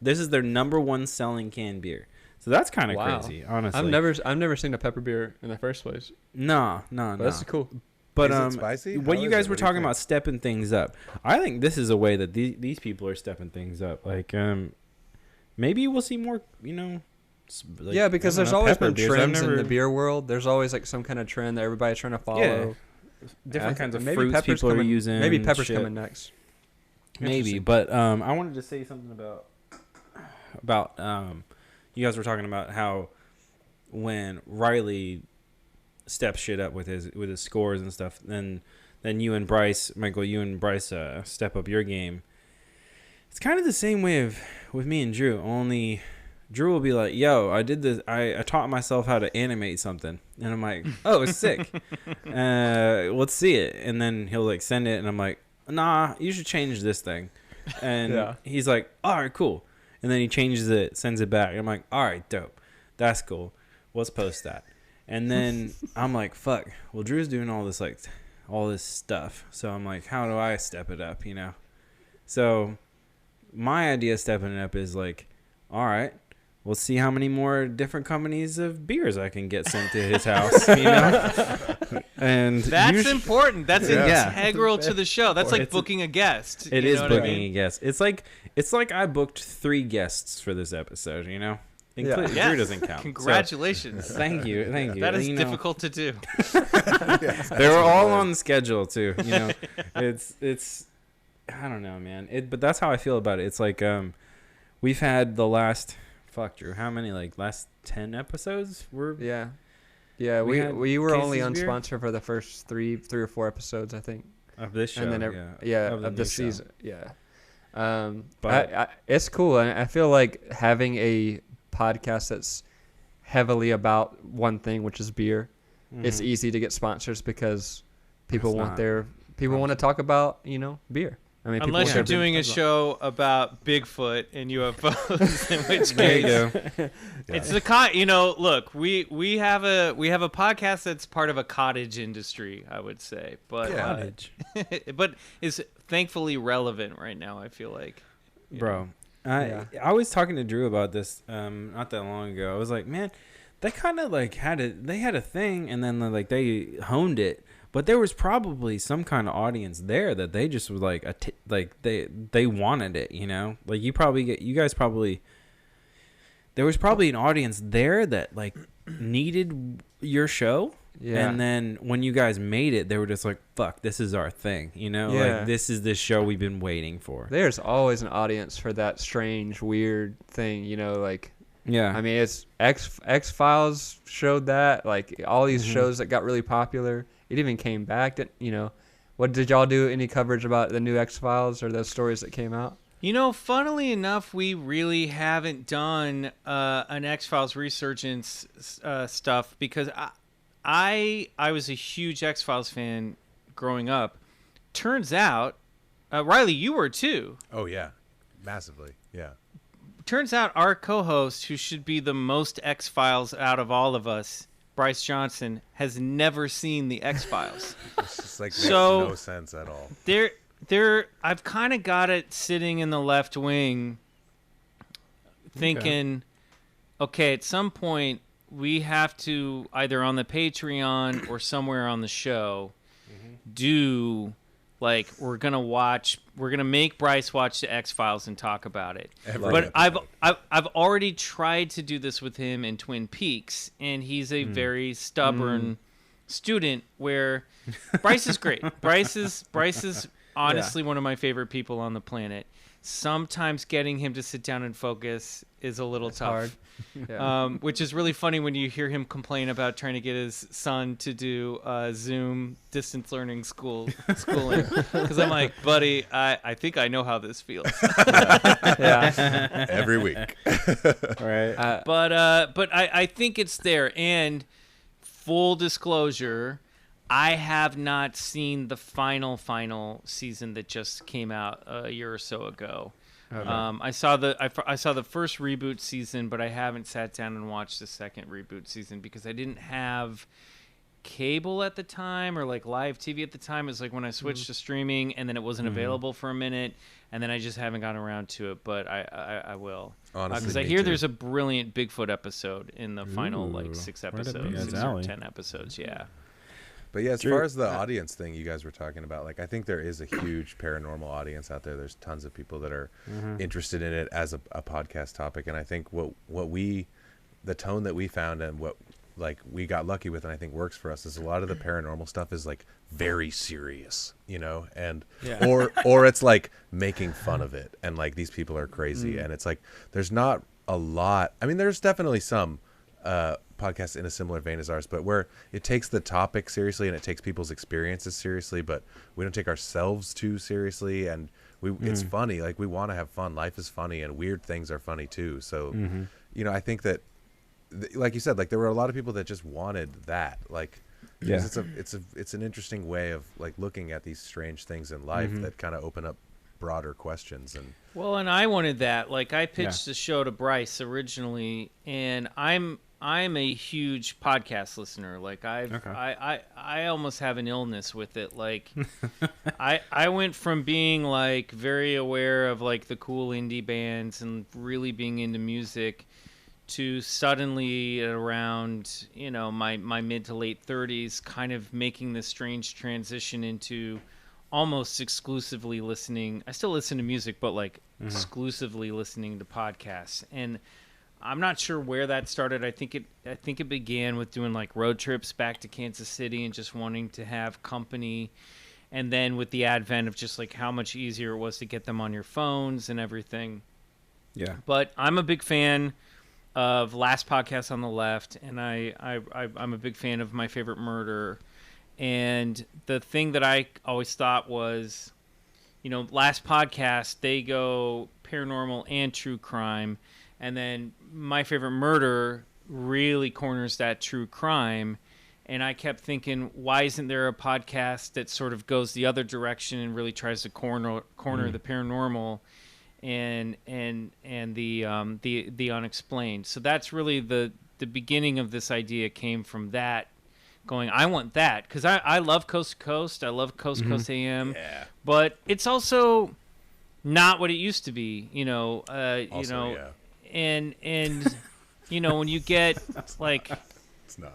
This is their number one selling canned beer. So that's kind of crazy, honestly. I've never seen a pepper beer in the first place. No. That's cool. But is it spicy? What you guys were talking about stepping things up. I think this is a way that these people are stepping things up. Like maybe we'll see more, like, because there's always been trends in the beer world. There's always like some kind of trend that everybody's trying to follow. Yeah. Different kinds of fruits people are using. Maybe pepper's coming next. Maybe, but I wanted to say something about you guys were talking about how when Riley steps shit up with his scores and stuff, then you and Bryce, Michael, step up your game. It's kind of the same way with me and Drew, only Drew will be like, yo, I did this, I taught myself how to animate something, and I'm like, oh, it's sick. Let's see it. And then he'll like send it, and I'm like, nah, you should change this thing. And he's like, all right, cool. And then he changes it, sends it back. I'm like, all right, dope. That's cool. Let's post that. And then I'm like, fuck. Well, Drew's doing all this stuff. So I'm like, how do I step it up, So my idea of stepping it up is like, all right, we'll see how many more different companies of beers I can get sent to his house, And that's important. That's integral to the show. That's like booking a guest. It is booking a guest. It's like I booked 3 guests for this episode, Drew doesn't count. Congratulations. So, thank you. That is difficult to do. They were all on the schedule too. It's I don't know, man. But that's how I feel about it. It's like we've had the last Drew, how many last 10 episodes were? Yeah, we were only unsponsored for the first three or 4 episodes, I think, of this show. And then of the season. Yeah. But it's cool, and I feel like having a podcast that's heavily about one thing, which is beer, it's easy to get sponsors because people want to talk about beer. I mean, unless you're doing a show about Bigfoot and UFOs, in which case it's the look, we have a podcast that's part of a cottage industry, I would say, but but is thankfully relevant right now. I feel like, bro. I was talking to Drew about this not that long ago. I was like, man, they kind of had a thing, and then they honed it. But there was probably some kind of audience there that they just was they wanted it, there was probably an audience there that needed your show. Yeah. And then when you guys made it, they were just like, fuck, this is our thing, this is the show we've been waiting for. There's always an audience for that strange, weird thing, Yeah. I mean, it's X-Files showed that, all these shows that got really popular. It even came back. What did y'all do? Any coverage about the new X-Files or those stories that came out? Funnily enough, we really haven't done an X-Files resurgence stuff because I was a huge X-Files fan growing up. Turns out, Riley, you were too. Oh yeah, massively. Yeah. Turns out our co-host, who should be the most X-Files out of all of us, Bryce Johnson, has never seen the X-Files. It's just makes no sense at all. I've kind of got it sitting in the left wing thinking, okay, at some point we have to either on the Patreon or somewhere on the show do we're gonna make Bryce watch the X-Files and talk about it. But I've already tried to do this with him in Twin Peaks, and he's a very stubborn student. Where Bryce is great. Bryce is honestly one of my favorite people on the planet. sometimes getting him to sit down and focus is a little tough. Hard. Yeah. Which is really funny when you hear him complain about trying to get his son to do Zoom distance learning schooling. Because I'm like, buddy, I think I know how this feels. Yeah. Every week. Right. But I think it's there. And full disclosure, I have not seen the final season that just came out a year or so ago. Okay. I saw the first reboot season, but I haven't sat down and watched the second reboot season because I didn't have cable at the time or like live TV at the time. It was like when I switched to streaming, and then it wasn't available for a minute, and then I just haven't gotten around to it. But I will, because I hear there's a brilliant Bigfoot episode in the final like 6 episodes, 6 or 10 episodes. Yeah. But yeah, as far as the audience thing you guys were talking about, like I think there is a huge paranormal audience out there. There's tons of people that are interested in it as a podcast topic, and I think the tone that we found and what like we got lucky with, and I think works for us, is a lot of the paranormal stuff is like very serious, you know, and or it's like making fun of it, and like these people are crazy, and it's like there's not a lot. I mean, there's definitely some podcasts in a similar vein as ours, but where it takes the topic seriously and it takes people's experiences seriously, but we don't take ourselves too seriously, and it's funny. Like we want to have fun. Life is funny, and weird things are funny too. So, you know, I think that, like you said, like there were a lot of people that just wanted that. Like, it's an interesting way of like looking at these strange things in life that kind of open up broader questions. And I wanted that. Like I pitched the show to Bryce originally, and I'm a huge podcast listener. Like I almost have an illness with it. Like I went from being like very aware of like the cool indie bands and really being into music to suddenly at around, you know, my mid to late 30s kind of making this strange transition into almost exclusively listening. I still listen to music, but like exclusively listening to podcasts. And I'm not sure where that started. I think it began with doing like road trips back to Kansas City and just wanting to have company, and then with the advent of just like how much easier it was to get them on your phones and everything. Yeah. But I'm a big fan of Last Podcast on the Left, and I'm a big fan of My Favorite Murder. And the thing that I always thought was, you know, Last Podcast, they go paranormal and true crime. And then My Favorite Murder really corners that true crime. And I kept thinking, why isn't there a podcast that sort of goes the other direction and really tries to corner the paranormal and the unexplained? So that's really the beginning of this idea came from that. Going, I want that, because I love Coast to Coast. I love Coast to Coast AM. Yeah. But it's also not what it used to be, you know. And you know, when you get like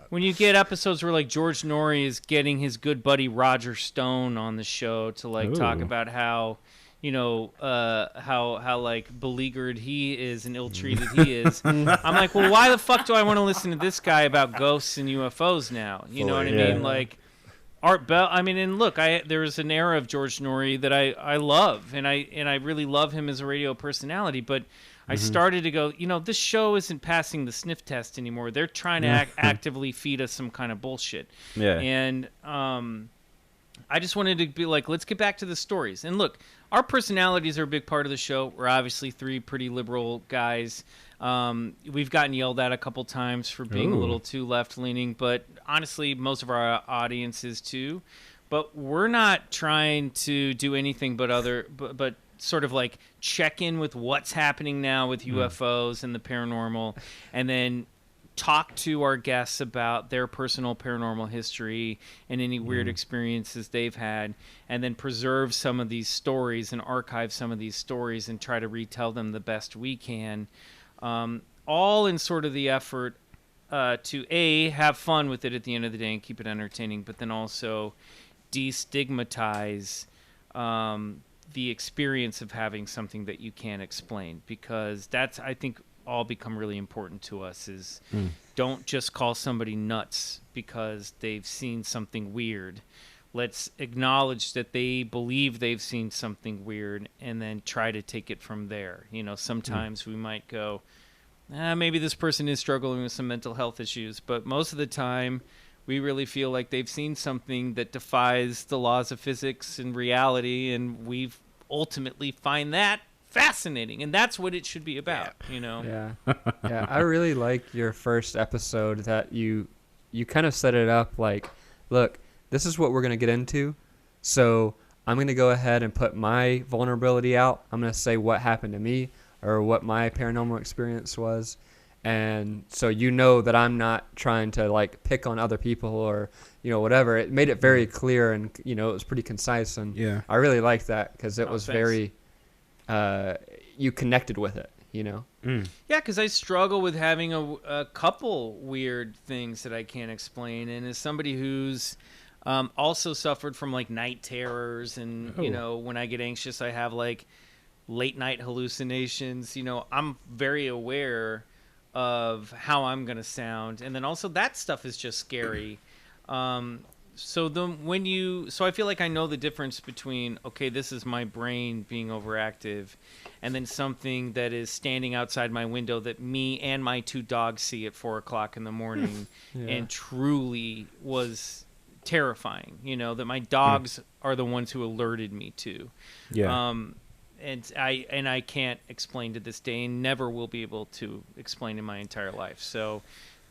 when you get episodes where like George Norrie is getting his good buddy Roger Stone on the show to like talk about how, you know, how like beleaguered he is and ill-treated he is. I'm like, well, why the fuck do I want to listen to this guy about ghosts and UFOs now? You know what I mean? Like Art Bell. I mean, and look, there was an era of George Norrie that I love, and I really love him as a radio personality, but I started to go, you know, this show isn't passing the sniff test anymore. They're trying to actively feed us some kind of bullshit. Yeah. And I just wanted to be like, let's get back to the stories. And look, our personalities are a big part of the show. We're obviously 3 pretty liberal guys. We've gotten yelled at a couple times for being a little too left-leaning, but honestly, most of our audience is too. But we're not trying to do anything but sort of like check in with what's happening now with UFOs and the paranormal, and then talk to our guests about their personal paranormal history and any weird experiences they've had, and then preserve some of these stories and archive some of these stories and try to retell them the best we can, all in sort of the effort to have fun with it at the end of the day and keep it entertaining, but then also destigmatize the experience of having something that you can't explain, because that's, I think, all become really important to us is don't just call somebody nuts because they've seen something weird. let's acknowledge that they believe they've seen something weird and then try to take it from there. Sometimes we might go, maybe this person is struggling with some mental health issues, but most of the time we really feel like they've seen something that defies the laws of physics and reality, and we ultimately find that fascinating, and that's what it should be about. Yeah. I really like your first episode that you kind of set it up like, look, this is what we're going to get into, so I'm going to go ahead and put my vulnerability out. I'm going to say what happened to me or what my paranormal experience was, and so that I'm not trying to like pick on other people or whatever. It made it very clear, and it was pretty concise, and I really liked that because it was very you connected with it. Yeah, because I struggle with having a couple weird things that I can't explain, and as somebody who's also suffered from like night terrors, and when I get anxious I have like late night hallucinations. I'm very aware of how I'm gonna sound, and then also that stuff is just scary. So I feel like I know the difference between, okay, this is my brain being overactive, and then something that is standing outside my window that me and my 2 dogs see at 4:00 in the morning and truly was terrifying, that my dogs are the ones who alerted me to. And I can't explain to this day, and never will be able to explain in my entire life. So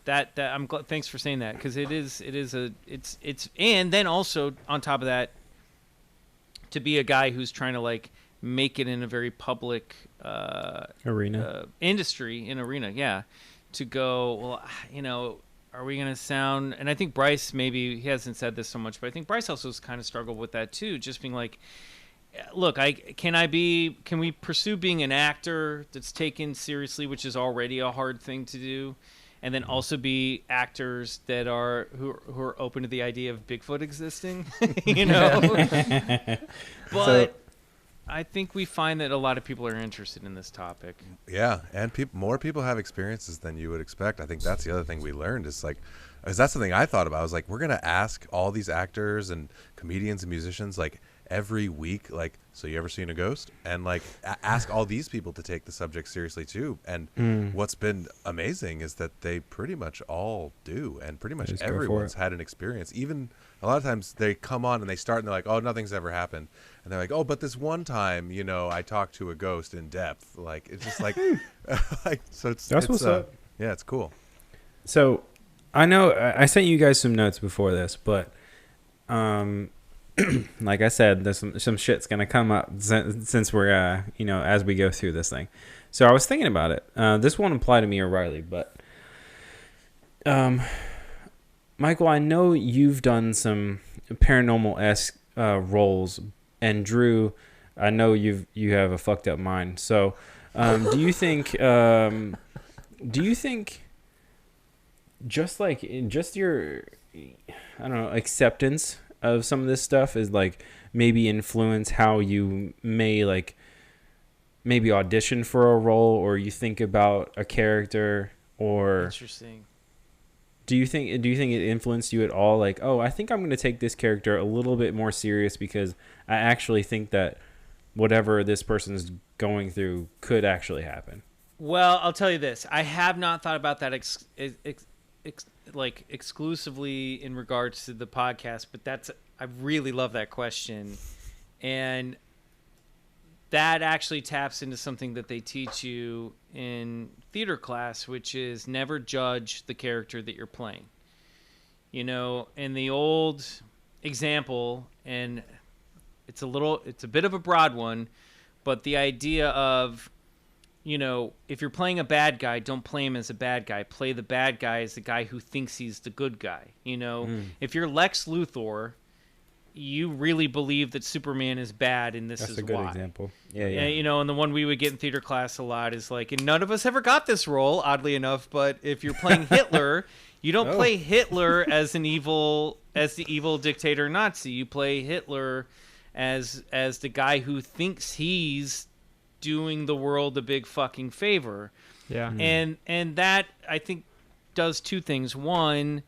that I'm glad. Thanks for saying that, because it's and then also on top of that, to be a guy who's trying to like make it in a very public arena, to go, well, are we gonna sound? And I think Bryce, maybe he hasn't said this so much, but I think Bryce also has kind of struggled with that too, just being like, look, can we pursue being an actor that's taken seriously, which is already a hard thing to do, and then also be actors that are who are open to the idea of Bigfoot existing, But I think we find that a lot of people are interested in this topic. Yeah, and more people have experiences than you would expect. I think that's the other thing we learned is like, because that's something I thought about. I was like, we're gonna ask all these actors and comedians and musicians like every week, like, so you ever seen a ghost? And like ask all these people to take the subject seriously too. And what's been amazing is that they pretty much all do, and pretty much everyone's had an experience. Even a lot of times they come on and they start and they're like, oh, nothing's ever happened, and they're like, oh, but this one time, I talked to a ghost in depth. Like, it's just like, so that's what's up. Yeah, it's cool. So I know I sent you guys some notes before this, but like I said, there's some shit's gonna come up since we're as we go through this thing. So I was thinking about it. This won't apply to me or Riley, but Michael, I know you've done some paranormal-esque roles, and Drew, I know you have a fucked up mind. So do you think just your, I don't know, acceptance of some of this stuff is like maybe influence how you may like maybe audition for a role, or you think about a character? Or interesting. Do you think it influenced you at all? Like, oh, I think I'm going to take this character a little bit more serious because I actually think that whatever this person's going through could actually happen. Well, I'll tell you this. I have not thought about that exclusively in regards to the podcast, but I really love that question. And that actually taps into something that they teach you in theater class, which is never judge the character that you're playing. In the old example, and it's a bit of a broad one, but the idea of, if you're playing a bad guy, don't play him as a bad guy. Play the bad guy as the guy who thinks he's the good guy. If you're Lex Luthor, you really believe that Superman is bad, and this is why. That's a good example. Yeah. And the one we would get in theater class a lot is like, and none of us ever got this role, oddly enough, but if you're playing Hitler, you don't play Hitler as the evil dictator Nazi. You play Hitler as the guy who thinks he's doing the world a big fucking favor. Yeah. And that, I think, does two things. One,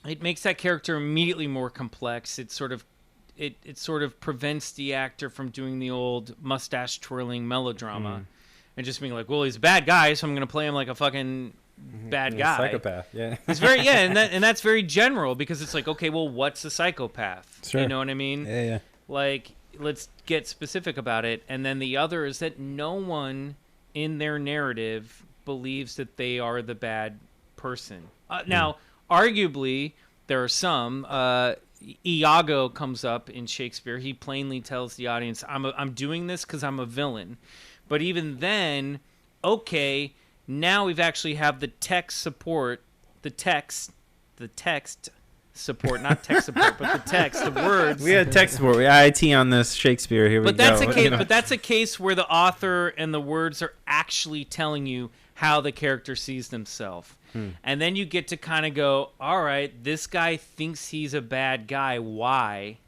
it makes that character immediately more complex. It sort of prevents the actor from doing the old mustache twirling melodrama and just being like, well, he's a bad guy, so I'm going to play him like a fucking bad guy. Psychopath, yeah. It's very, and that's very general because it's like, okay, well, what's a psychopath? Sure. You know what I mean? Yeah. Like, let's get specific about it. And then the other is that no one in their narrative believes that they are the bad person. Now, arguably, there are some. Iago comes up in Shakespeare. He plainly tells the audience, I'm doing this because I'm a villain. But even then, okay, now we've actually have the text support, the text support, not tech support, but the text, the words. We had tech support. We had IT on this Shakespeare. Here we go. But that's a case where the author and the words are actually telling you how the character sees themselves. And then you get to kind of go, all right, this guy thinks he's a bad guy. Why?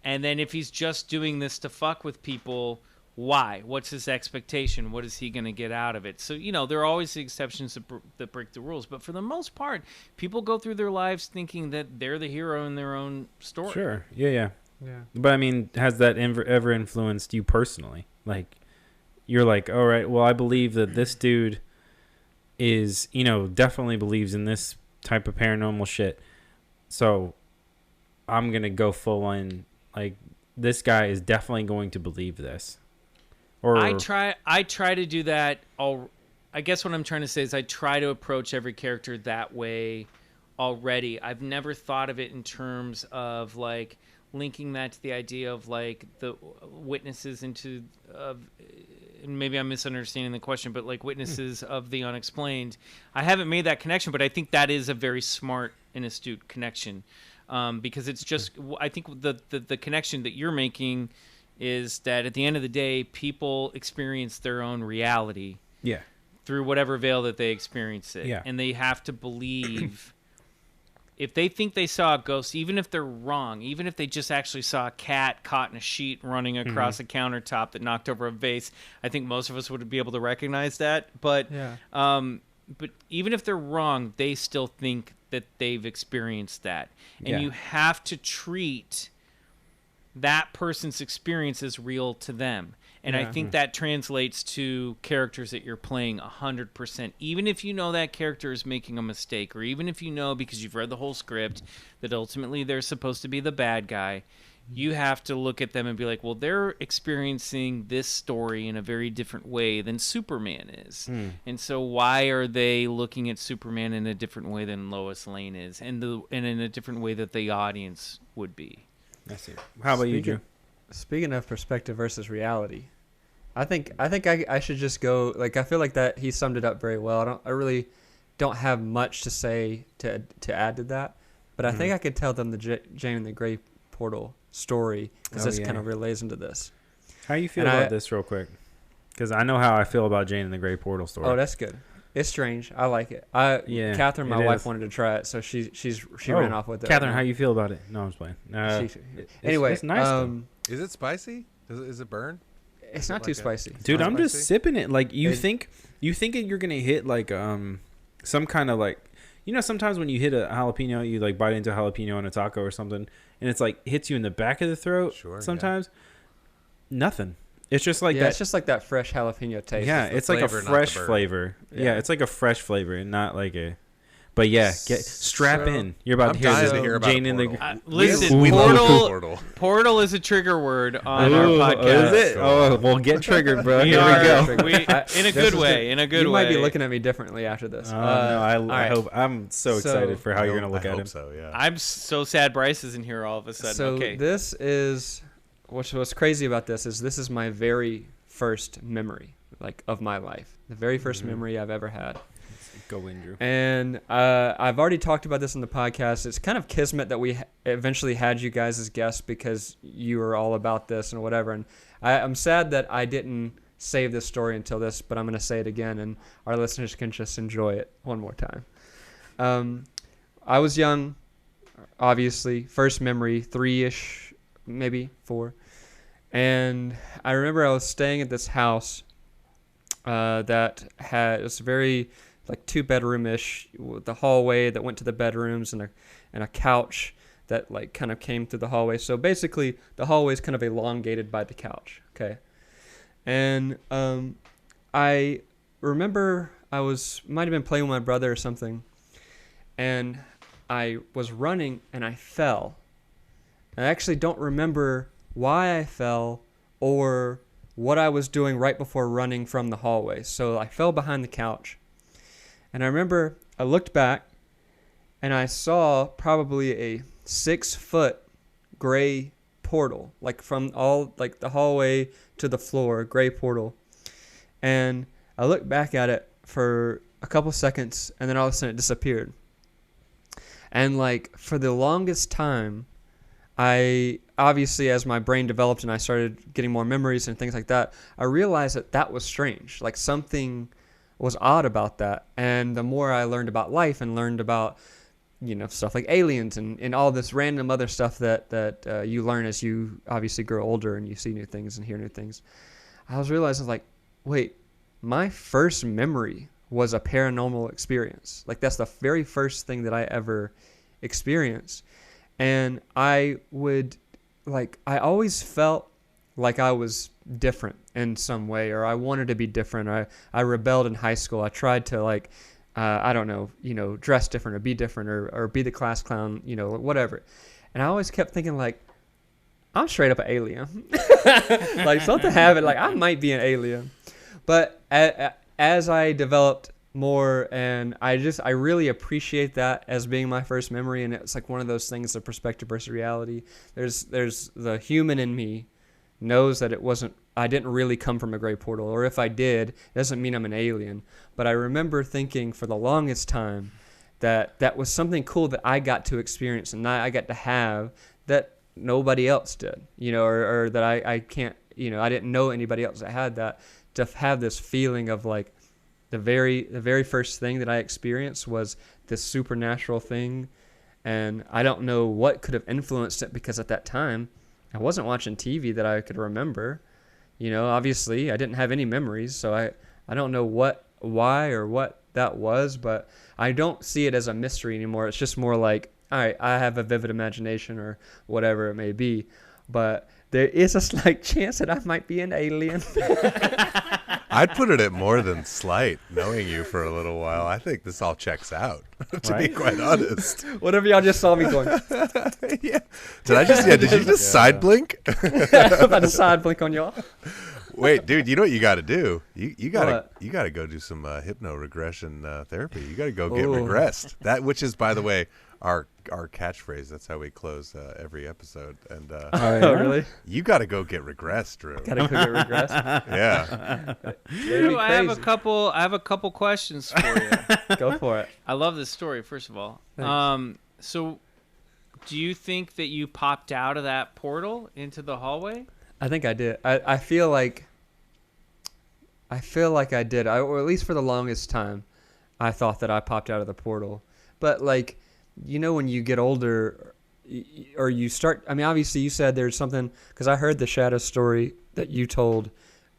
And then if he's just doing this to fuck with people, why? What's his expectation? What is he going to get out of it? So, there are always the exceptions that break the rules. But for the most part, people go through their lives thinking that they're the hero in their own story. Sure. Yeah. But, I mean, has that ever influenced you personally? Like, you're like, all right, well, I believe that this dude is, definitely believes in this type of paranormal shit. So I'm going to go full in, like, this guy is definitely going to believe this. Or I try to do that. I guess what I'm trying to say is I try to approach every character that way already. I've never thought of it in terms of, like, linking that to the idea of, like, the witnesses and maybe I'm misunderstanding the question, but like witnesses of the unexplained. I haven't made that connection, but I think that is a very smart and astute connection, because it's just, I think the connection that you're making is that at the end of the day, people experience their own reality through whatever veil that they experience it. And they have to believe if they think they saw a ghost, even if they're wrong, even if they just actually saw a cat caught in a sheet running across a countertop that knocked over a vase, I think most of us would be able to recognize that. But but even if they're wrong, they still think that they've experienced that. And you have to treat that person's experience as real to them. And I think that translates to characters that you're playing 100%. Even if you know that character is making a mistake, or even if you know because you've read the whole script that ultimately they're supposed to be the bad guy, you have to look at them and be like, well, they're experiencing this story in a very different way than Superman is. And so why are they looking at Superman in a different way than Lois Lane is, and in a different way that the audience would be? I see. How about you, Drew? Speaking of perspective versus reality, I think I should just go, like, I feel like that he summed it up very well. I really don't have much to say to add to that, but I think I could tell them the Jane and the Grey Portal story, because this kind of relays into this. How you feel about this real quick? Because I know how I feel about Jane and the Grey Portal story. Oh, that's good. It's strange. I like it. Catherine, my wife, wanted to try it, so she ran off with it. Catherine, how you feel about it? No, I'm just playing. Anyway, it's nice. Is it spicy? Does it burn? It's not too spicy. Dude, I'm just sipping it. Like, you think you're gonna hit like some kind of, like, sometimes when you hit a jalapeno, you like bite into a jalapeno on a taco or something, and it's like hits you in the back of the throat. Sure. Sometimes nothing. It's just like that. It's just like that fresh jalapeno taste. Yeah, it's like a fresh flavor. Yeah, it's like a fresh flavor, and not like a. But strap in. You're about to hear Jane in the. Listen, Portal is a trigger word on our podcast. Is it? Oh, we'll get triggered, bro. Here we go. In a good way. You might be looking at me differently after this. No, I hope. I'm so excited for how you're gonna look at him. So yeah. I'm so sad Bryce isn't here all of a sudden. So this is what's crazy about this is my very first memory, like, of my life. The very first memory I've ever had. Go in, Drew. And I've already talked about this on the podcast. It's kind of kismet that we eventually had you guys as guests, because you were all about this and whatever. And I'm sad that I didn't save this story until this, but I'm going to say it again, and our listeners can just enjoy it one more time. I was young, obviously. First memory, 3-ish, maybe 4. And I remember I was staying at this house that had, it was very, like, 2-bedroom-ish, with the hallway that went to the bedrooms, and and a couch that like kind of came through the hallway. So basically the hallway is kind of elongated by the couch. Okay. And I remember might have been playing with my brother or something, and I was running and I fell. I actually don't remember why I fell or what I was doing right before running from the hallway. So I fell behind the couch. And I remember I looked back and I saw probably a 6-foot gray portal, like from all like the hallway to the floor, gray portal. And I looked back at it for a couple seconds, and then all of a sudden it disappeared. And like for the longest time, I obviously, as my brain developed and I started getting more memories and things like that, I realized that was strange. Like something was odd about that. And the more I learned about life and learned about, stuff like aliens and all this random other stuff that you learn as you obviously grow older and you see new things and hear new things, I was realizing like, wait, my first memory was a paranormal experience. Like that's the very first thing that I ever experienced. And I always felt like I was different in some way, or I wanted to be different. I rebelled in high school. I tried to dress different or be different or be the class clown, whatever. And I always kept thinking like, I'm straight up an alien. Like something happened, like I might be an alien. But as I developed more, and I really appreciate that as being my first memory, and it's like one of those things of perspective versus reality. There's the human in me knows that I didn't really come from a gray portal, or if I did, it doesn't mean I'm an alien. But I remember thinking for the longest time that was something cool that I got to experience and I got to have that nobody else did, or that I can't, I didn't know anybody else that had that. To have this feeling of like the very first thing that I experienced was this supernatural thing, and I don't know what could have influenced it, because at that time I wasn't watching TV that I could remember. Obviously I didn't have any memories, so I don't know why or what that was, but I don't see it as a mystery anymore. It's just more like, all right, I have a vivid imagination or whatever it may be, but there is a slight chance that I might be an alien. I'd put it at more than slight, knowing you for a little while. I think this all checks out, to be quite honest. Whatever y'all just saw me going. Yeah. Did you just side blink? I'm about to side blink on y'all. Wait, dude, you know what you got to do? You got to go do some hypno-regression therapy. You got to go get regressed. That, which is, by the way, our catchphrase. That's how we close every episode. And oh, really? You got to go get regressed, Drew. Got to go get regressed. Yeah. Drew, I have a couple questions for you. Go for it. I love this story. First of all, so do you think that you popped out of that portal into the hallway? I think I did. I feel like I did. Or at least for the longest time, I thought that I popped out of the portal. But like, when you get older, or you start. I mean, obviously, you said there's something, because I heard the shadow story that you told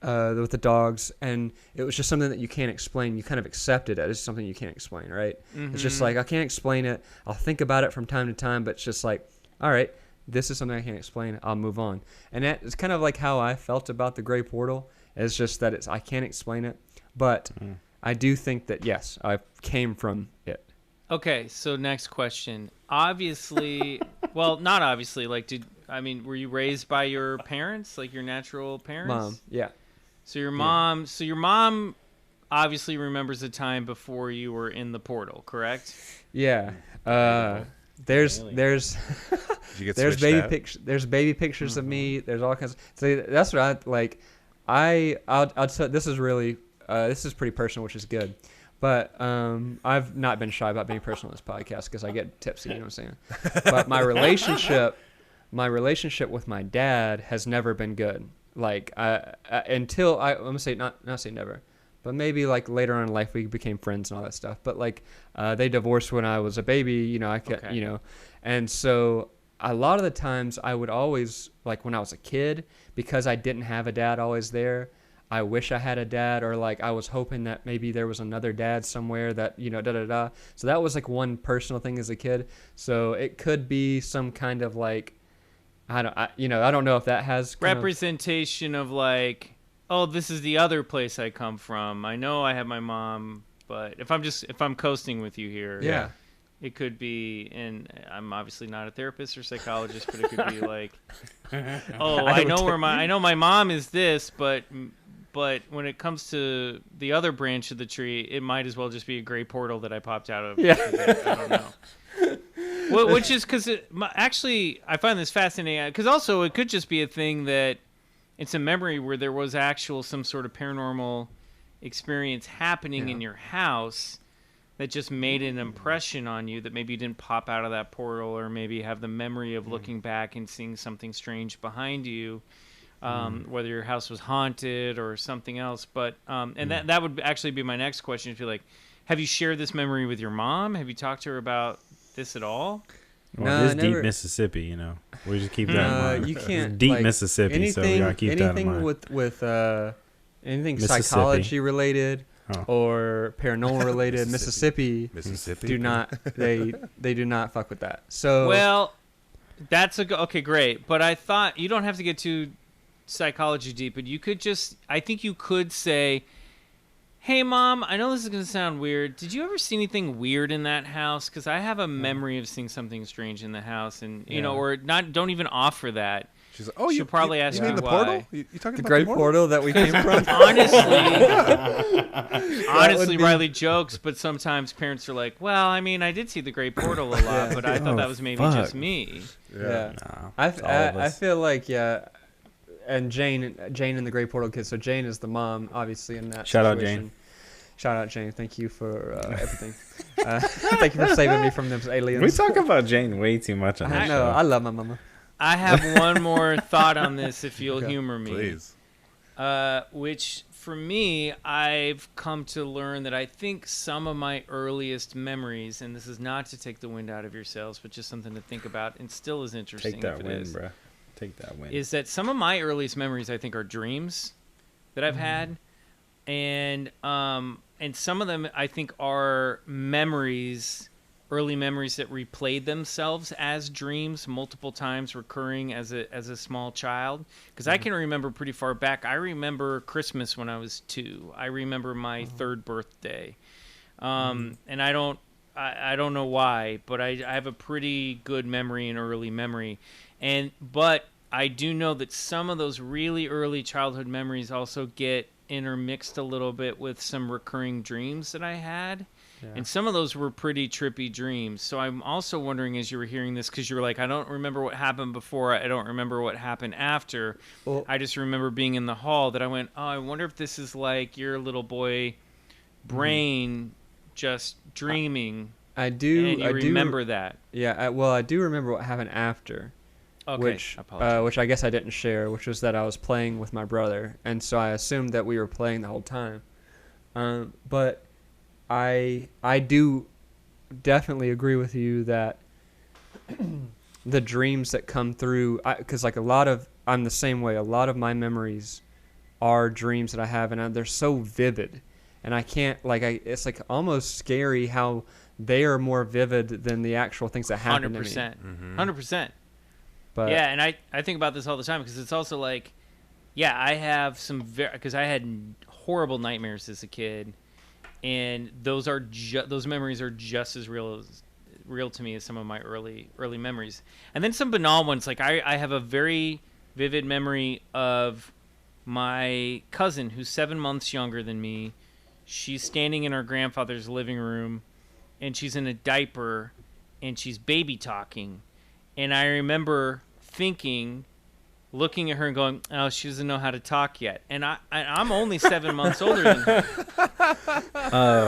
with the dogs, and it was just something that you can't explain. You kind of accept it as something you can't explain, right? Mm-hmm. It's just like, I can't explain it. I'll think about it from time to time, but it's just like, all right, this is something I can't explain. I'll move on. And it's kind of like how I felt about the gray portal. It's just that I can't explain it, but I do think that yes, I came from it. Okay, so next question. Obviously, well, not obviously. Like, were you raised by your parents, like your natural parents? Mom, yeah. So your mom obviously remembers a time before you were in the portal, correct? Yeah. There's baby pictures of me. There's all kinds. So that's what I like. I'll tell. This is really this is pretty personal, which is good. But I've not been shy about being personal on this podcast because I get tipsy. You know what I'm saying? But my relationship with my dad has never been good. Like until I'm gonna say not say never, but maybe like later on in life we became friends and all that stuff. But like they divorced when I was a baby. And so a lot of the times I would always, like when I was a kid, because I didn't have a dad always there, I wish I had a dad, or like I was hoping that maybe there was another dad somewhere that, you know, da da da. So that was like one personal thing as a kid. So it could be some kind of like, I don't know if that has representation of like, oh, this is the other place I come from. I know I have my mom, but if I'm coasting with you here, yeah, it could be, and I'm obviously not a therapist or psychologist, but it could be like, oh, I know my mom is this, but when it comes to the other branch of the tree, it might as well just be a gray portal that I popped out of. Yeah. I don't know. Which is because actually I find this fascinating, because also it could just be a thing that it's a memory where there was some sort of paranormal experience happening in your house that just made an impression on you, that maybe you didn't pop out of that portal, or maybe have the memory of looking back and seeing something strange behind you, whether your house was haunted or something else. But and that would actually be my next question. If you're like, have you shared this memory with your mom? Have you talked to her about this at all? Well, it is deep Mississippi, you know. We just keep that in mind. You can't, it's deep Mississippi, so we gotta keep that in mind. Anything with anything psychology related or paranormal related, Mississippi do not they do not fuck with that. So well, that's okay, great. But I thought you don't have to get too psychology deep, but you could I think you could say, hey, Mom, I know this is going to sound weird. Did you ever see anything weird in that house? Because I have a memory of seeing something strange in the house. And, you know, or not. Don't even offer that. She's like, oh, she'll probably ask me the why. Portal? You talking the about great portal that we came from? Honestly, Riley jokes, but sometimes parents are like, well, I mean, I did see the great portal a lot, but I thought that was maybe just me. Yeah. No, I feel like, and Jane and the Great Portal Kids. So Jane is the mom, obviously, in that Shout situation. out, Jane. Shout out, Jane. Thank you for everything. Thank you for saving me from those aliens. We talk about Jane way too much on this show. I love my mama. I have one more thought on this, if you'll humor me. Please. Which, for me, I've come to learn that I think some of my earliest memories, and this is not to take the wind out of your sails, but just something to think about, and still is interesting. Take that win, bro. Take that win. Is that some of my earliest memories, I think, are dreams that I've had, and some of them I think are early memories that replayed themselves as dreams multiple times, recurring as a small child. Because I can remember pretty far back. I remember Christmas when I was 2. I remember my 3rd birthday, and I don't know why, but I have a pretty good memory, an early memory. But I do know that some of those really early childhood memories also get intermixed a little bit with some recurring dreams that I had. Yeah. And some of those were pretty trippy dreams. So I'm also wondering, as you were hearing this, because you were like, I don't remember what happened before, I don't remember what happened after. Well, I just remember being in the hall that I went, oh, I wonder if this is like your little boy brain just dreaming. I do. And you remember that. Yeah, I do remember what happened after. Okay, which I guess I didn't share, which was that I was playing with my brother, and so I assumed that we were playing the whole time. But I do definitely agree with you that the dreams that come through, because like I'm the same way. A lot of my memories are dreams that I have, and they're so vivid, and I can't it's like almost scary how they are more vivid than the actual things that happen 100%. to me. 100%. But yeah, and I think about this all the time, because it's also like, yeah, I have some because I had horrible nightmares as a kid, and those memories are just as real to me as some of my early memories. And then some banal ones, like I have a very vivid memory of my cousin who's 7 months younger than me. She's standing in our grandfather's living room, and she's in a diaper, and she's baby talking. And I remember looking at her and going, oh, she doesn't know how to talk yet. And I'm only 7 months older than her.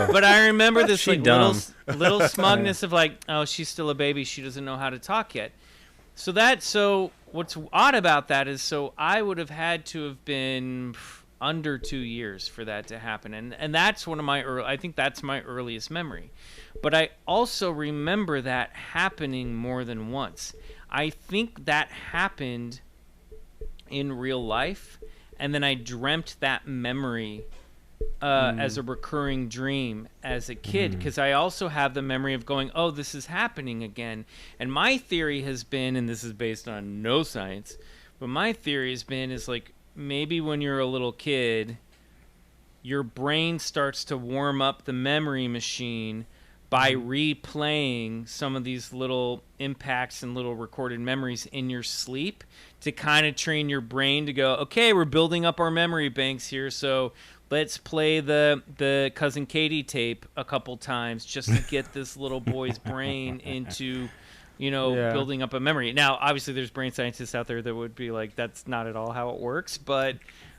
But I remember this like little smugness of like, oh, she's still a baby. She doesn't know how to talk yet. So what's odd about that is, so I would have had to have been under 2 years for that to happen. And that's one of I think that's my earliest memory. But I also remember that happening more than once. I think that happened in real life, and then I dreamt that memory as a recurring dream as a kid, because I also have the memory of going, oh, this is happening again. And my theory has been, and this is based on no science, but my theory has been is like maybe when you're a little kid, your brain starts to warm up the memory machine by replaying some of these little impacts and little recorded memories in your sleep to kind of train your brain to go, okay, we're building up our memory banks here, so let's play the Cousin Katie tape a couple times just to get this little boy's brain into, building up a memory. Now, obviously, there's brain scientists out there that would be like, that's not at all how it works, but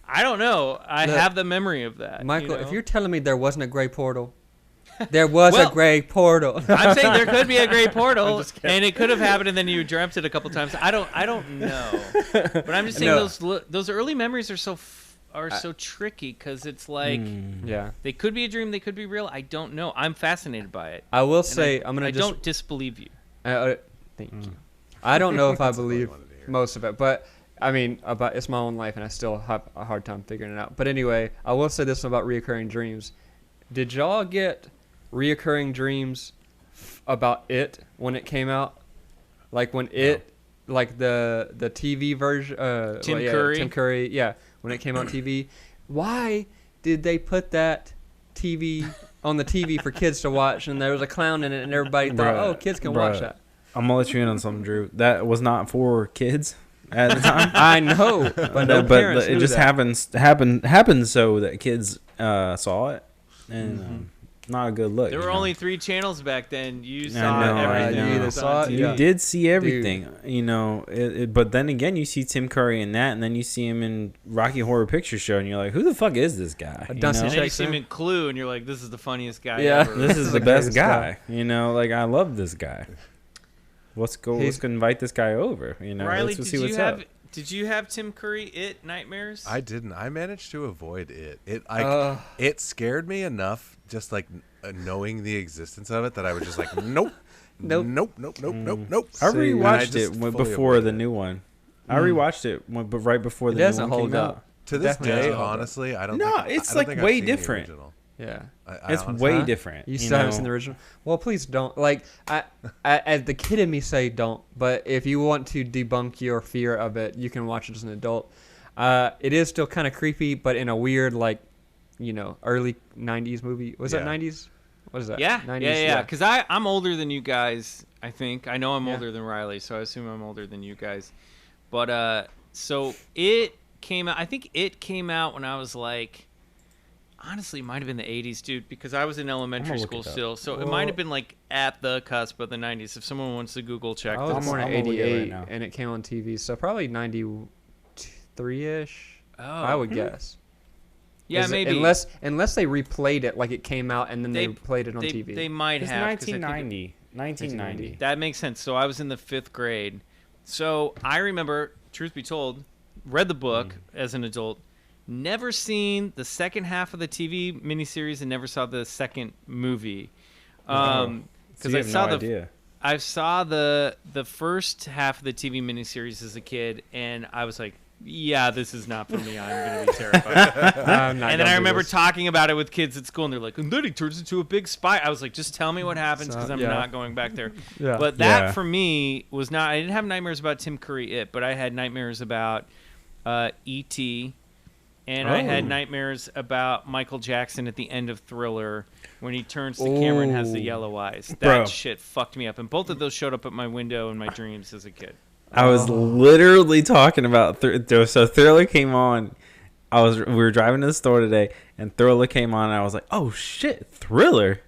I don't know. I have the memory of that. Michael, if you're telling me there wasn't a gray portal, there was a gray portal. I'm saying there could be a gray portal, and it could have happened, and then you dreamt it a couple times. I don't know, but I'm just saying those early memories are so tricky because it's like they could be a dream, they could be real. I don't know. I'm fascinated by it. I will say I don't disbelieve you. Thank you. I don't know if I believe most of it, but I mean, it's my own life, and I still have a hard time figuring it out. But anyway, I will say this about reoccurring dreams. Did y'all get reoccurring dreams about it when it came out? Like when like the TV version, Tim Curry, when it came out on TV. Why did they put that TV on the TV for kids to watch, and there was a clown in it, and everybody thought, oh, kids can watch that? I'm gonna let you in on something, Drew. That was not for kids at the time. I know, but no parents it just happened so that kids saw it, and not a good look. There were only 3 channels back then. You saw everything. You did see everything, but then again, you see Tim Curry in that, and then you see him in Rocky Horror Picture Show, and you're like, who the fuck is this guy? And then you see him in Clue, and you're like, this is the funniest guy ever. This is the best guy. I love this guy. Let's go invite this guy over. Riley, let's see what's up. Did you have Tim Curry nightmares? I didn't. I managed to avoid it. It scared me enough, just like knowing the existence of it, that I was just like, nope. I rewatched it before the new one. I rewatched it right before the new one came out. To this day, honestly, I don't. No, it's like way different. Yeah, it's way different. You still haven't seen the original? Well, please don't. Like, I, as the kid in me say, don't. But if you want to debunk your fear of it, you can watch it as an adult. It is still kind of creepy, but in a weird, like, early '90s movie. Was that '90s? What is that? Yeah, 90s? yeah. Because I'm older than you guys. I think I know I'm older than Riley, so I assume I'm older than you guys. But so it came out. I think it came out when I was like. Honestly, it might have been the 80s, dude, because I was in elementary school still. So it might have been like at the cusp of the 90s. If someone wants to Google check this. I was born in 88, and it came on TV. So probably 93-ish, I would guess. Yeah, maybe. Unless they replayed it like it came out and then they played it on TV. They might have. 1990. That makes sense. So I was in the 5th grade. So I remember, truth be told, read the book as an adult. Never seen the second half of the TV miniseries and never saw the second movie. Because I saw the first half of the TV miniseries as a kid, and I was like, yeah, this is not for me. I'm going to be terrified. And then I remember talking about it with kids at school, and they're like, and then he turns into a big spy. I was like, just tell me what happens, because I'm not going back there. But that, for me, was not... I didn't have nightmares about Tim Curry, but I had nightmares about E.T., and I had nightmares about Michael Jackson at the end of Thriller when he turns to camera and has the yellow eyes. That shit fucked me up. And both of those showed up at my window in my dreams as a kid. I was literally talking about so Thriller came on. We were driving to the store today, and Thriller came on, and I was like, "Oh shit, Thriller!"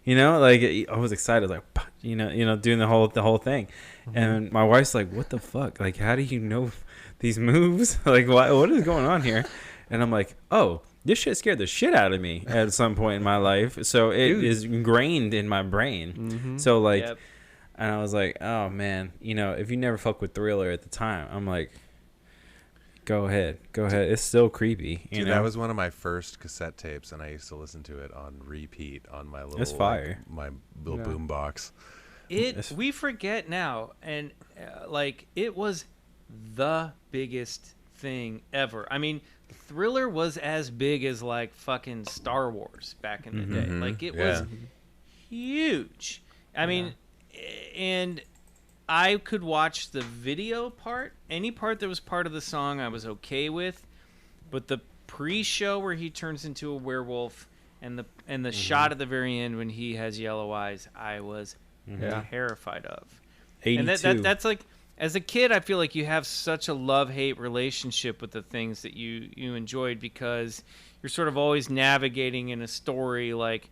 I was excited, like doing the whole thing. And my wife's like, "What the fuck? Like, how do you know these moves? Like, what is going on here?" And I'm like, oh, this shit scared the shit out of me at some point in my life. So it is ingrained in my brain. So and I was like, oh man, if you never fuck with Thriller at the time, I'm like, go ahead. It's still creepy. Dude, that was one of my first cassette tapes, and I used to listen to it on repeat on my little, my little boom box. We forget now, and it was the biggest thing ever. I mean, Thriller was as big as like fucking Star Wars back in the day. Like it was huge. I mean, and I could watch the video part, any part that was part of the song I was okay with, but the pre-show where he turns into a werewolf and the shot at the very end when he has yellow eyes, I was terrified of. 82. And that's like, as a kid, I feel like you have such a love-hate relationship with the things that you enjoyed, because you're sort of always navigating in a story like,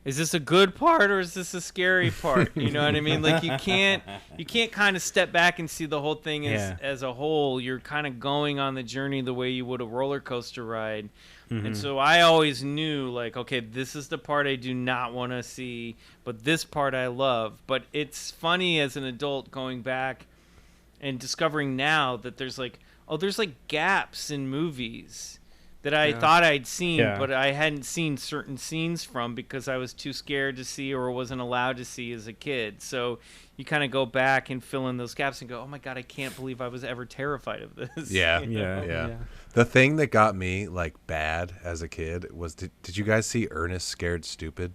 is this a good part or is this a scary part? You know what I mean? Like you can't kind of step back and see the whole thing as a whole. You're kind of going on the journey the way you would a roller coaster ride. And so I always knew, like, okay, this is the part I do not want to see, but this part I love. But it's funny as an adult going back and discovering now that there's like gaps in movies that I thought I'd seen, but I hadn't seen certain scenes from because I was too scared to see or wasn't allowed to see as a kid. So you kind of go back and fill in those gaps and go, oh my God, I can't believe I was ever terrified of this. Yeah. The thing that got me like bad as a kid was, did you guys see Ernest Scared Stupid?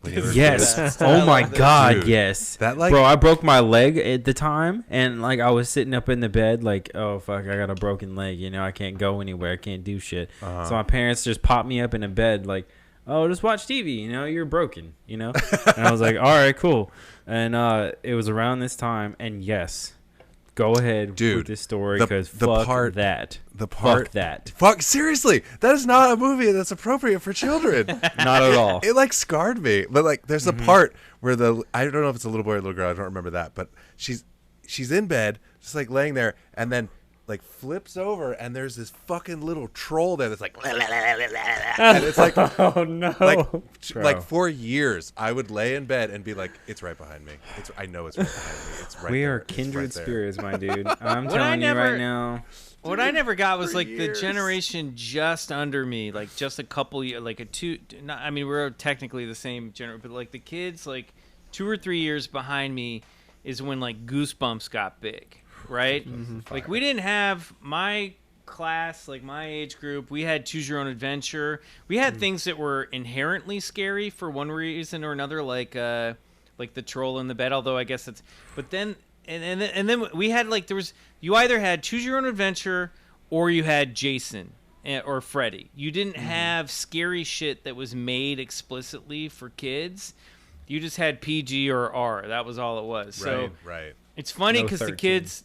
Yes. Oh my God. Dude, yes. That like, bro, I broke my leg at the time, and like I was sitting up in the bed, like, oh fuck, I got a broken leg. You know, I can't go anywhere. I can't do shit. So my parents just popped me up in a bed, like, oh, just watch TV. You know, you're broken. You know, and I was like, all right, cool. And it was around this time, and yes. Go ahead, dude, with this story, because fuck that. Fuck that. Fuck, seriously, that is not a movie that's appropriate for children. Not at all. It like scarred me. But like, there's a part where I don't know if it's a little boy or a little girl. I don't remember that. But she's in bed, just like laying there, and then like flips over, and there's this fucking little troll there that's like, and it's like, oh no, like for years I would lay in bed and be like, it's right behind me. I know it's right behind me. It's right. We there. are kindred spirits, my dude. I'm telling you right now. What I never got was like the generation just under me, like just a couple years, like I mean, we're technically the same generation, but like the kids, like 2 or 3 years behind me is when like Goosebumps got big. Right? Like we didn't have my class, like my age group, we had Choose Your Own Adventure. We had things that were inherently scary for one reason or another, like the troll in the bed, although I guess that's, but then and then we had like, you either had Choose Your Own Adventure or you had Jason or Freddy. You didn't have scary shit that was made explicitly for kids. You just had PG or R. That was all it was. Right. It's funny because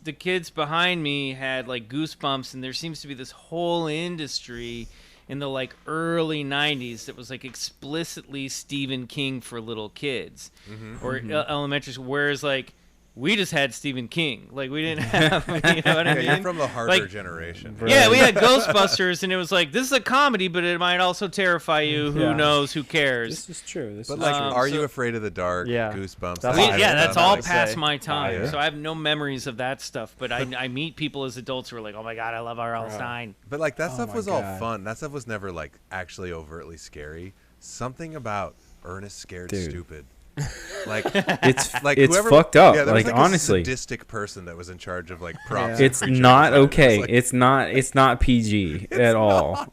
the kids behind me had like Goosebumps, and there seems to be this whole industry in the like early 90s that was like explicitly Stephen King for little kids or elementary school, whereas like we just had Stephen King. Like we didn't have, you know what I mean? You're from the harder generation. Yeah, we had Ghostbusters, and it was like, this is a comedy, but it might also terrify you. Who knows? Who cares? This is true. But like, Are You Afraid of the Dark? Yeah. Goosebumps. That's all past my time. So I have no memories of that stuff. But I meet people as adults who are like, oh my God, I love R.L. Stein. But like that stuff was all fun. That stuff was never like actually overtly scary. Something about Ernest Scared Stupid. Like it's fucked up. Yeah, like honestly, a sadistic person that was in charge of like props. It's not okay. It's not PG at all.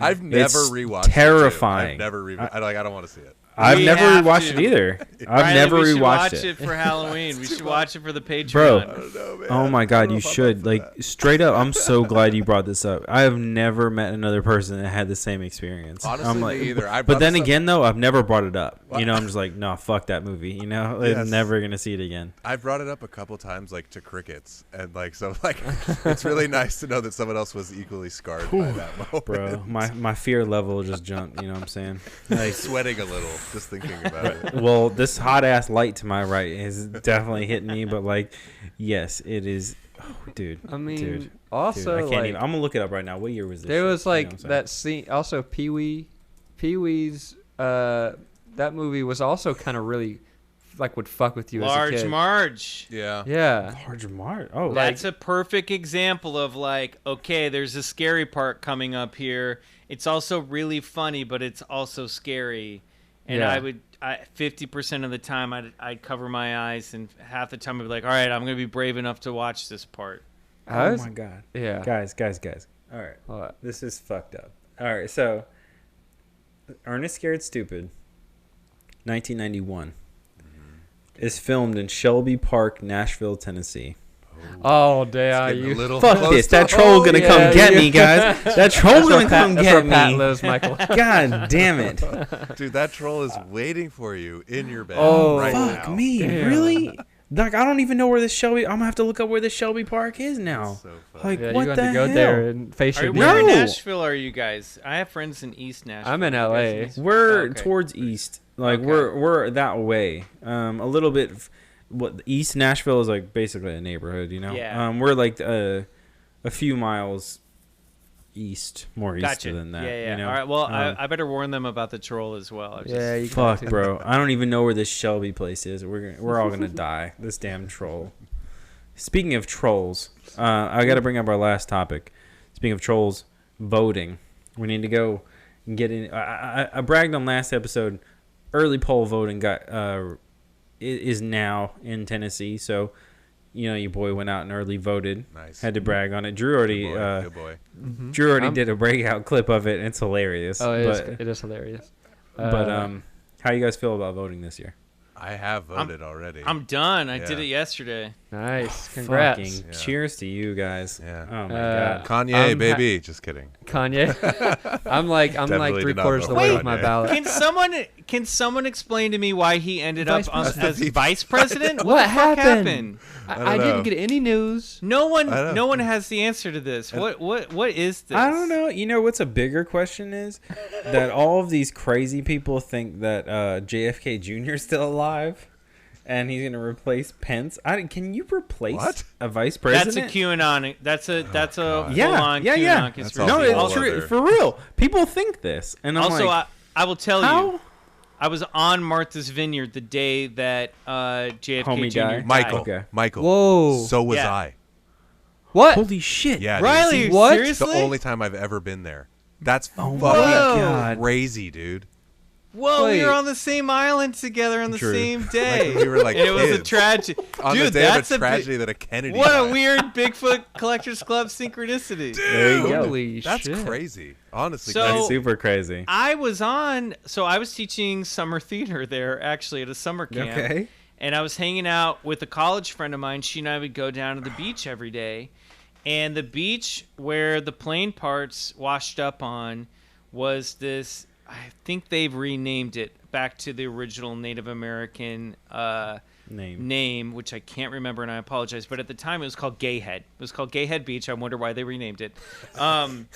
I've never rewatched. Terrifying. I've never rewatched. I don't want to see it. I've never rewatched it either. I've never rewatched it. We should watch it for Halloween. We should watch it for the Patreon. Bro, I don't know, man. Oh my God, you should. Like, straight up, I'm so glad you brought this up. I have never met another person that had the same experience. Honestly, I'm like, me either. But then again, though, I've never brought it up. You know, I'm just like, no, fuck that movie. You know, I'm never going to see it again. I've brought it up a couple times, like, to crickets. And, like, so, like, it's really nice to know that someone else was equally scarred by that moment. Bro, my fear level just jumped, you know what I'm saying? Like, sweating a little, just thinking about it. Well, this hot ass light to my right is definitely hitting me, but like, yes, it is. Oh, dude. I mean, dude, also, I can't like, even. I'm gonna look it up right now. What year was this? There was like you know that scene. Also, Pee-wee's. That movie was also kind of really like would fuck with you Large as a kid. Marge. Yeah. Large Marge. Oh, that's a perfect example of like, okay, there's a scary part coming up here. It's also really funny, but it's also scary. And I would 50% of the time I'd cover my eyes, and half the time I'd be like, all right, I'm going to be brave enough to watch this part. Oh my god. Yeah. Guys. All right. What? This is fucked up. All right. So, Ernest Scared Stupid, 1991, is filmed in Shelby Park, Nashville, Tennessee. Oh, damn. Fuck this. That troll gonna come get me, guys. That troll gonna come get me. Pat lives, Michael. God damn it. Dude, that troll is waiting for you in your bed Oh, right fuck now. me. Damn. Really? Like, I don't even know where this Shelby... I'm going to have to look up where this Shelby Park is now. So funny. Like, Yeah, what you the got to go hell? there and face your Where in No. Nashville are you guys? I have friends in East Nashville. I'm in You guys LA. East- We're okay. towards east. Like, Okay. we're that way. A little bit... What East Nashville is, like, basically a neighborhood, you know? Yeah. We're, like, a few miles east, more east Gotcha. than that. Yeah. You know? All right. Well, I better warn them about the troll as well. I was Yeah, just- you got Fuck, to. bro. I don't even know where this Shelby place is. We're all gonna die. This damn troll. Speaking of trolls, I got to bring up our last topic. Speaking of trolls, voting. We need to go and get in. I bragged on last episode. Early poll voting is now in Tennessee. So, your boy went out and early voted. Nice. Had to brag on it. Drew already. Good boy. Drew already did a breakout clip of it. And it's hilarious. Oh, but it is hilarious. how you guys feel about voting this year? I have voted already. I'm done. I Yeah. did it yesterday. Nice. Congrats. Fucking Yeah. cheers to you guys. Yeah. Oh my god. Kanye, baby. Just kidding. Kanye. I'm like Definitely three did not quarters of the vote way for with my Kanye. ballot. Can someone explain to me why he ended Vice up as president. vice president? What the fuck happened? I I don't didn't know. get any news. No I don't- one has the answer to this. What is this? I don't know. You know what's a bigger question is that all of these crazy people think that JFK Jr. is still alive, and he's gonna replace Pence. Can you replace What? a vice That's president? a QAnon. That's a God. full-on QAnon yeah. conspiracy. all No, the it's whole true. other- For real. People think this, and I'm Also, like, I will tell how? you, I was on Martha's Vineyard the day that JFK Homie Jr. died? Michael. Okay. Michael. Whoa. So was Yeah. I. What? Holy shit! Yeah. dude. Riley, What? It's seriously? the only time I've ever been there. That's Oh my fucking god! crazy, dude. Whoa, we Wait. were on the same island together on the True. same day. We were like and it was a kids. tragedy. On Dude, the day that's of a big- tragedy that a Kennedy What died. a weird Bigfoot Collectors Club synchronicity. There you go. Holy That's shit. crazy. Honestly. So- That's super crazy. I was teaching summer theater there, actually, at a summer camp. Okay. And I was hanging out with a college friend of mine. She and I would go down to the beach every day. And the beach where the plane parts washed up on was this, I think they've renamed it back to the original Native American name, which I can't remember, and I apologize. But at the time, it was called Gayhead. It was called Gayhead Beach. I wonder why they renamed it. I mean,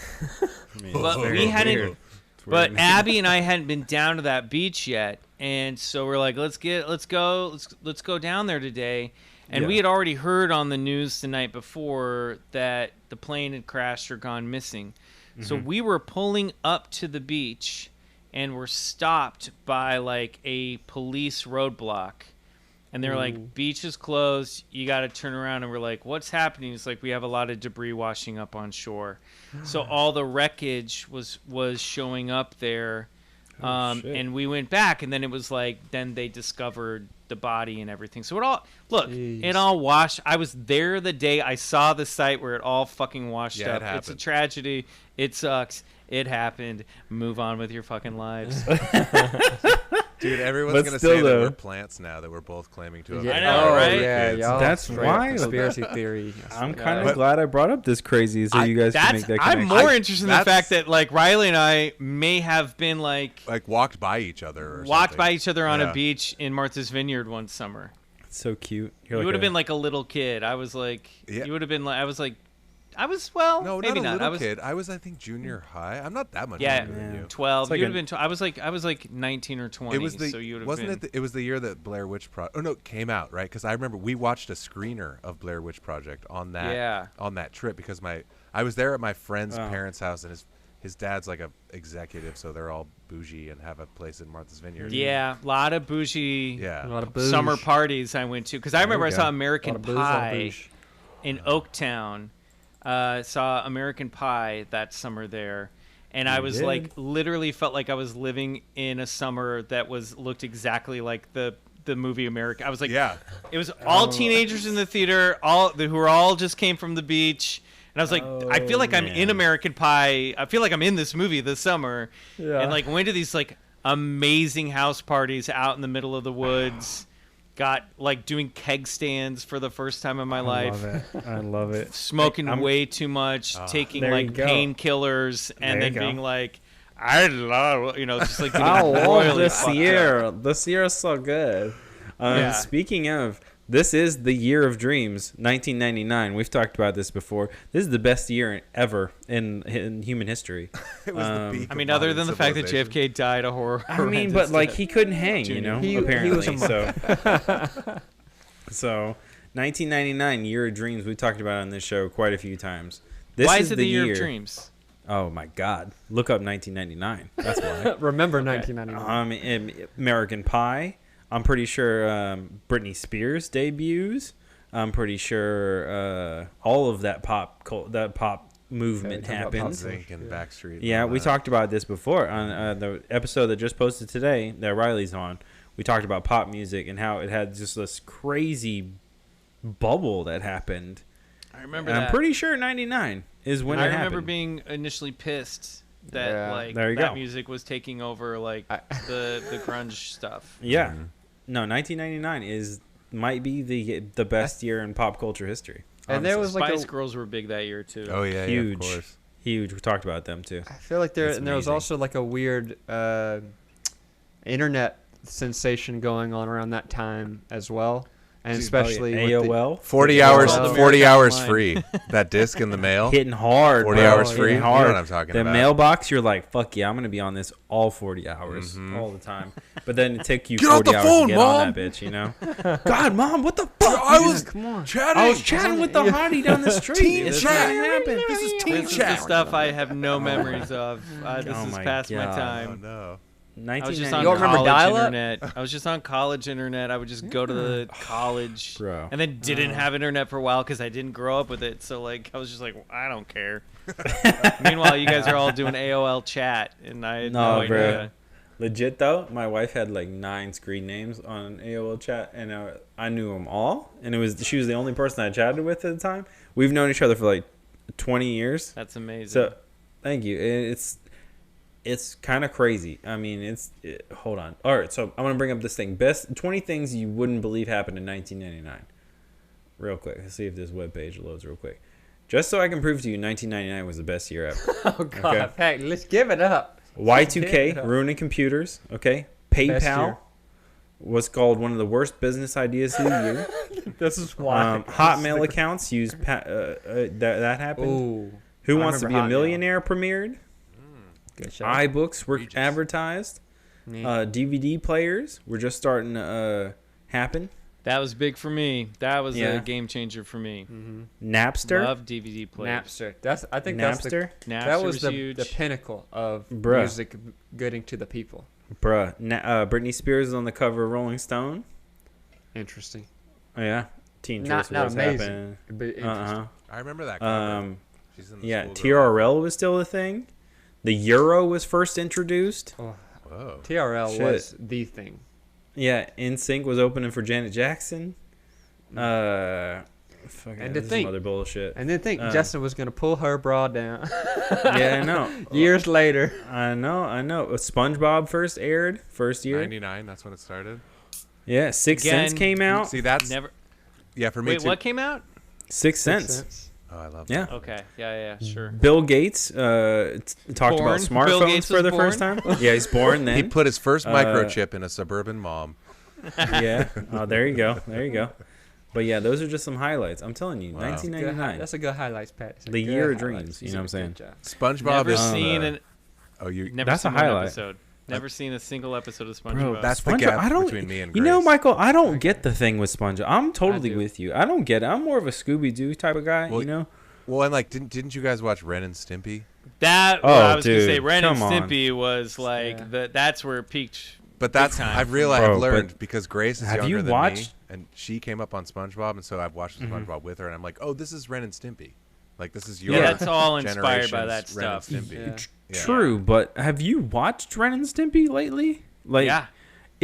But it's we very hadn't. weird. It's But weird. Abby and I hadn't been down to that beach yet, and so we're like, let's go down there today. And we Yeah. had already heard on the news the night before that the plane had crashed or gone missing. So we were pulling up to the beach and were stopped by like a police roadblock. And they're like, beach is closed. You got to turn around. And we're like, what's happening? It's like, we have a lot of debris washing up on shore. So all the wreckage was showing up there. shit. And we went back. And then it was like, then they discovered the body and everything. So Jeez. it all washed. I was there the day I saw the site where it all fucking washed Yeah, up. it It's a happened. tragedy. It sucks. It happened. Move on with your fucking lives. Dude, everyone's But going to still, say that though. we're plants now that we're both claiming to have Yeah. I been know, alive right? as Yeah, kids. y'all. That's straight wild. Conspiracy theory. I'm Yeah. kind of But- glad I brought up this crazy so you guys can make that I'm connection. more interested in the that's- fact that like Riley and I may have been like Walked by each other or walked something. by each other on Yeah. a beach in Martha's Vineyard one summer. It's so cute. You would have been like a little kid. I was like, Yeah. you would have been like, I was well, No, maybe not a not. little I was kid. I was, I think, junior high. I'm not that much yeah, younger than you. 12. It's like you would a- have been. I was like 19 or 20. It was the so you would have wasn't been. it? It was the year that Blair Witch Project. Oh no, it came out right because I remember we watched a screener of Blair Witch Project on that trip because I was there at my friend's Wow. parents' house and his dad's like a executive, so they're all bougie and have a place in Martha's Vineyard. Yeah, a lot of bougie Yeah. A lot of booze. summer parties I went to because I remember I you saw go. A lot American of booze, a lot of Pie booze. in Oaktown. Saw American Pie that summer there, and I was did? like literally felt like I was living in a summer that looked exactly like the the movie America. I was like, yeah, it was all teenagers in the theater, who were all just came from the beach. And I was like, I feel like I'm in American Pie. I feel like I'm in this movie this summer. Yeah. And like went to these like amazing house parties out in the middle of the woods. Got like doing keg stands for the first time in my life. I love it. Smoking way too much, taking like painkillers, and then being like, I love, just like getting I love the Sierra. The Sierra's so good. Speaking of, this is the year of dreams, 1999. We've talked about this before. This is the best year ever in human history. It was the peak. I mean, other than the fact that JFK died a horror. I mean, but like he couldn't hang, apparently. So 1999, year of dreams. We talked about it on this show quite a few times. Why is it the year of dreams? Oh my God! Look up 1999. That's why. Remember 1999. American Pie. I'm pretty sure Britney Spears debuts. I'm pretty sure all of that pop movement happens. Zinc and Backstreet. Yeah, we talked about this before on the episode that just posted today that Riley's on. We talked about pop music and how it had just this crazy bubble that happened. I remember and that. I'm pretty sure 99 is when it happened. I remember being initially pissed that that music was taking over like the grunge stuff. Yeah. Mm-hmm. No, 1999 might be the best year in pop culture history. And there was like Spice Girls were big that year too. Oh yeah, huge, of course. Huge. We talked about them too. I feel like there was also like a weird internet sensation going on around that time as well. And especially AOL, 40 hours free. That disc in the mail, hitting hard. 40 hours free. Hard. You know what I'm talking about. The mailbox, you're like, fuck yeah, I'm gonna be on this all 40 hours, all the time. But then it took you 40 hours to get on that bitch, God, Mom, what the fuck? I was chatting. I was chatting with the hottie down the street. Teen chat. This is teen chat. This is the stuff I have no memories of. This is past my time. Oh no. I was just on college internet. I was just on college internet. I would just go to the college, and then didn't have internet for a while because I didn't grow up with it. So like, I was just like, I don't care. Meanwhile, you guys are all doing AOL chat, and I had no idea. Legit though, my wife had like 9 screen names on AOL chat, and I knew them all. And she was the only person I chatted with at the time. We've known each other for like 20 years. That's amazing. So, thank you. It's kind of crazy. I mean, hold on. All right, so I'm going to bring up this thing. Best 20 things you wouldn't believe happened in 1999. Real quick. Let's see if this webpage loads real quick. Just so I can prove to you 1999 was the best year ever. Oh, God. Okay? Heck, let's give it up. Y2K, ruining computers. Okay. PayPal was called one of the worst business ideas of the year. This is why. Hotmail accounts used that happened. Ooh, Who Wants to Be a Millionaire premiered. Good show. iBooks were advertised. DVD players were just starting to happen. That was big for me. That was a game changer for me. Mm-hmm. Napster. Love DVD players. Napster. I think Napster. That was huge. The pinnacle of music getting to the people. Britney Spears is on the cover of Rolling Stone. Interesting. Oh, yeah. Teen Choice Awards happened. But interesting. I remember that cover. She's in the TRL was still a thing. The Euro was first introduced. Oh, whoa. TRL was the thing. Yeah, NSYNC was opening for Janet Jackson. And to think, other bullshit. And then think Justin was going to pull her bra down. Yeah, I know. Years later. I know. SpongeBob first aired, first year. 99, that's when it started. Yeah, Sixth Sense came out. See, that's never. Yeah, for me Wait, too. what came out? Sixth Sense. Oh, I love that. Yeah. Okay. Yeah, sure. Bill Gates talked about smartphones for the first time. Yeah, he's born then. He put his first microchip in a suburban mom. Yeah. Oh, there you go. But yeah, those are just some highlights. I'm telling you, 1999. That's a good highlights, Pat. The year of dreams. You know what I'm saying? SpongeBob is that's a highlight. Episode. Never seen a single episode of SpongeBob. Bro, that's the gap between me and Grace. You know, Michael, I don't get the thing with SpongeBob. I'm totally with you. I don't get it. I'm more of a Scooby-Doo type of guy, you know? Well, and like, didn't you guys watch Ren and Stimpy? I was going to say, Ren and Stimpy was like, that's where it peaked. But that's, I've learned because Grace is younger than me, and she came up on SpongeBob, and so I've watched SpongeBob with her, and I'm like, oh, this is Ren and Stimpy. Like, this is your that's all inspired by that stuff. True, but have you watched Ren and Stimpy lately? Like,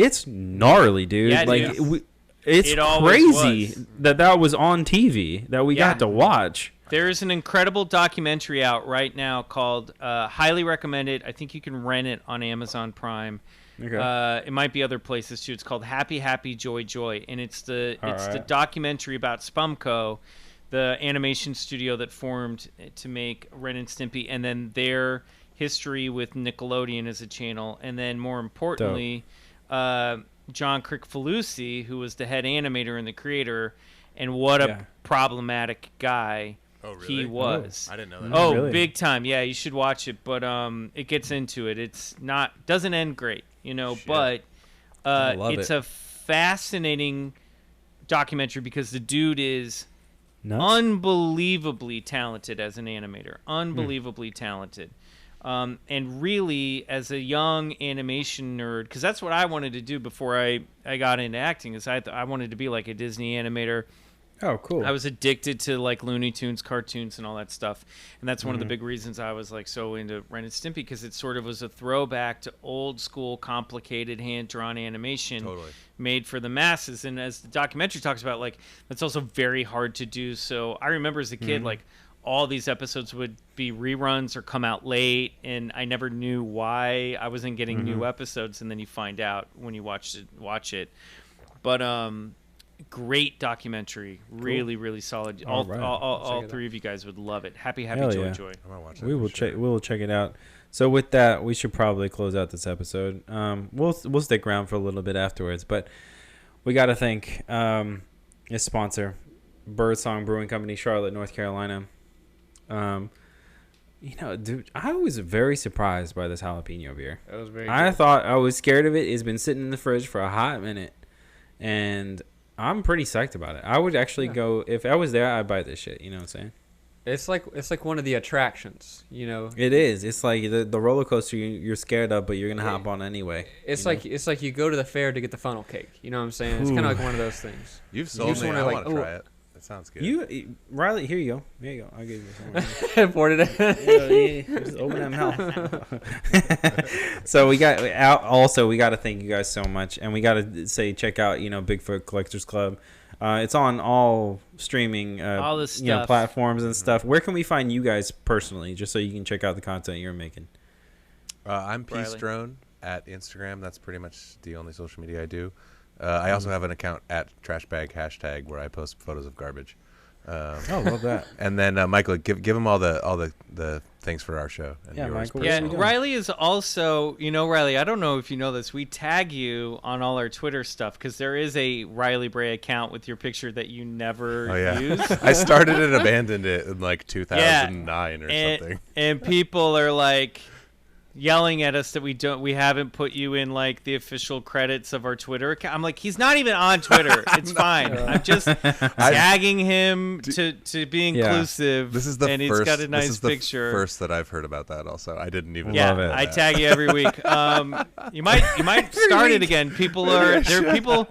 It's gnarly, dude. Yeah, like dude. it's crazy that was on TV that we got to watch. There's an incredible documentary out right now called highly recommended. I think you can rent it on Amazon Prime. Okay. It might be other places too. It's called Happy Happy Joy Joy, and it's the documentary about Spumco, the animation studio that formed to make Ren and Stimpy, and then their history with Nickelodeon as a channel, and then more importantly, John Kricfalusi, who was the head animator and the creator, and what a problematic guy he was. I didn't know that. Oh, really? Big time. Yeah, you should watch it, but it gets into it. It's doesn't end great, but it's a fascinating documentary because the dude is unbelievably talented as an animator. Unbelievably talented. And really, as a young animation nerd, because that's what I wanted to do before I got into acting, is I wanted to be like a Disney animator. Oh, cool. I was addicted to like Looney Tunes, cartoons, and all that stuff. And that's one of the big reasons I was like so into Ren and Stimpy, because it sort of was a throwback to old school, complicated, hand-drawn animation made for the masses. And as the documentary talks about, like, that's also very hard to do. So I remember as a kid, like, all these episodes would be reruns or come out late, and I never knew why I wasn't getting new episodes, and then you find out when you watch it. But great documentary, really, really solid. All three of you guys would love it. Happy Joy Joy. I'm gonna watch it. We will check it out. So with that, we should probably close out this episode. We'll stick around for a little bit afterwards, but we got to thank its sponsor, Birdsong Brewing Company, Charlotte, North Carolina. Dude, I was very surprised by this jalapeno beer. That was very I thought I was scared of it. It's been sitting in the fridge for a hot minute, and I'm pretty psyched about it. I would actually go, if I was there, I'd buy this shit. You know what I'm saying? It's like one of the attractions, It is. It's like the roller coaster you're scared of, but you're gonna hop on anyway. It's like you go to the fair to get the funnel cake. You know what I'm saying? It's kind of like one of those things. You've sold me. I want to try it. That sounds good. Riley, here you go. Here you go. I'll give you some. Poured it in. Just open that mouth. So we got to thank you guys so much, and we got to say check out Bigfoot Collectors Club. It's on all streaming all this stuff. Platforms and stuff. Where can we find you guys personally, just so you can check out the content you're making? I'm Peace Drone at Instagram. That's pretty much the only social media I do. I also have an account at #trashbag where I post photos of garbage. Love that. And then Michael, give them all the things for our show. And Michael. Yeah, Riley is also, Riley, I don't know if you know this, we tag you on all our Twitter stuff because there is a Riley Bray account with your picture that you never use. I started and abandoned it in like 2009 or something. And people are like yelling at us that we haven't put you in like the official credits of our Twitter account. I'm like, he's not even on Twitter. It's fine. I'm just tagging him to be inclusive. This is the and first, he's got a nice picture. First that I've heard about that. Also, I didn't even love it. I tag you every week. You might start it again. There are people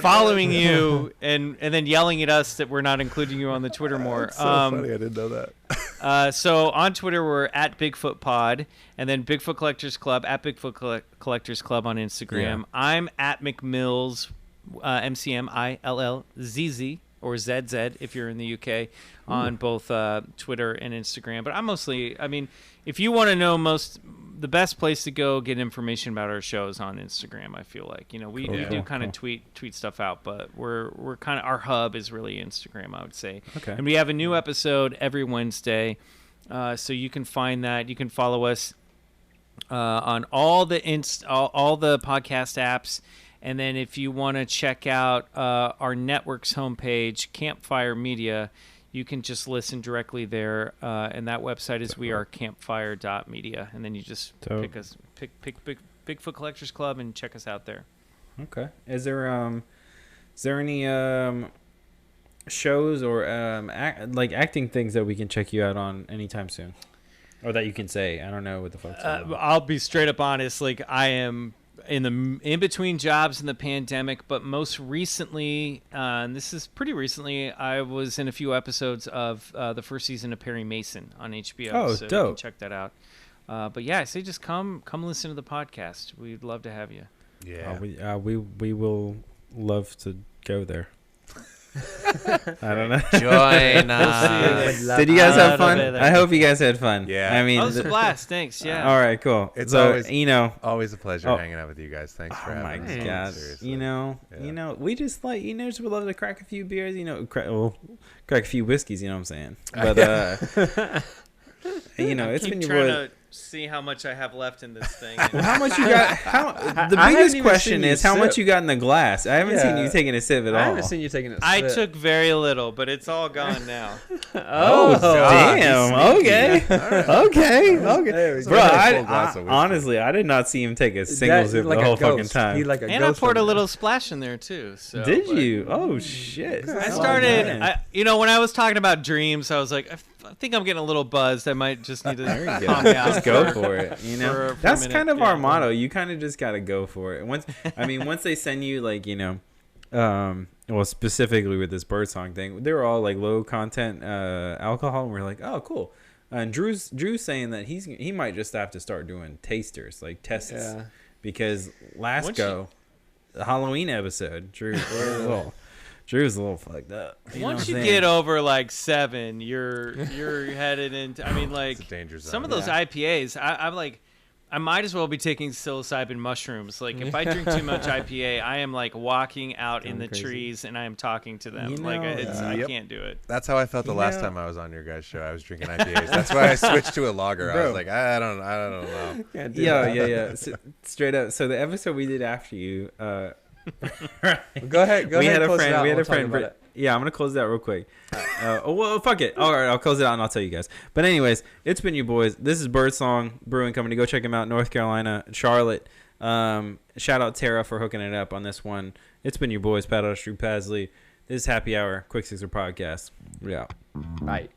following you and then yelling at us that we're not including you on the Twitter more. That's so funny. I didn't know that. So on Twitter we're at Bigfoot Pod, and then Bigfoot Collectors Club at Bigfoot Collectors Club on Instagram. Yeah. I'm at McMills, MCMILLZZ or ZZ if you're in the UK on both Twitter and Instagram. But I'm mostly, if you want to know the best place to go get information about our show is on Instagram. I feel like we do kind of tweet stuff out, but we're kind of, our hub is really Instagram, I would say. Okay. And we have a new episode every Wednesday, so you can find that. You can follow us on all the podcast apps. And then if you want to check out our network's homepage, Campfire Media, you can just listen directly there. And that website is wearecampfire.media. And then you just pick Bigfoot Collectors Club and check us out there. Okay. Is there any shows or acting things that we can check you out on anytime soon? Or that you can say? I don't know what the fuck's I'll be straight up honest. Like, I am in between jobs in the pandemic, but most recently, and this is pretty recently, I was in a few episodes of the first season of Perry Mason on HBO. Oh, so dope! You can check that out. But yeah, I say just come listen to the podcast. We'd love to have you. Yeah. We will love to go there. I don't know. Join us. Did you guys have fun? I hope you guys had fun. Yeah. I mean, it was a blast. Thanks. Yeah. All right, cool. It's so, always, always a pleasure hanging out with you guys. Thanks for having me. Oh my God. Seriously. We just just would love to crack a few beers, crack a few whiskeys, you know what I'm saying? But it's been your boy. See how much I have left in this thing. Well, how much you got? The biggest question is how much you got in the glass. I haven't seen you taking a sip at all. I haven't seen you taking a sip. I took very little, but it's all gone now. Oh, damn. Okay. Okay. Bro, honestly, I did not see him take a single sip the whole fucking time. And I poured a little splash in there too. So, did you? Oh shit! I started. When I was talking about dreams, I was like, I think I'm getting a little buzzed. I might just need to calm down. Just go for it. That's kind of our motto. You kind of just gotta go for it. Once they send you specifically with this Birdsong thing, they were all like low content alcohol, and we're like, oh cool. And Drew's saying that he might just have to start doing tasters, like tests, because the Halloween episode, Drew's a little fucked up. Once you get over like 7, you're headed into. I mean, like it's a danger zone. Some of those IPAs, I'm like, I might as well be taking psilocybin mushrooms. Like if I drink too much IPA, I am like walking out in the trees and I am talking to them. I can't do it. That's how I felt the last time I was on your guys' show. I was drinking IPAs. That's why I switched to a lager. I was like, I don't know. Yeah. So, straight up. So the episode we did after you. Go ahead. We had a friend. Yeah, I'm gonna close it out real quick. Fuck it. All right, I'll close it out and I'll tell you guys. But anyways, it's been your boys. This is Birdsong Brewing Company. Go check them out, North Carolina, Charlotte. Shout out Tara for hooking it up on this one. It's been your boys, Pat Drew Pasley. This is Happy Hour, Quick Sixer Podcast. Yeah. Bye.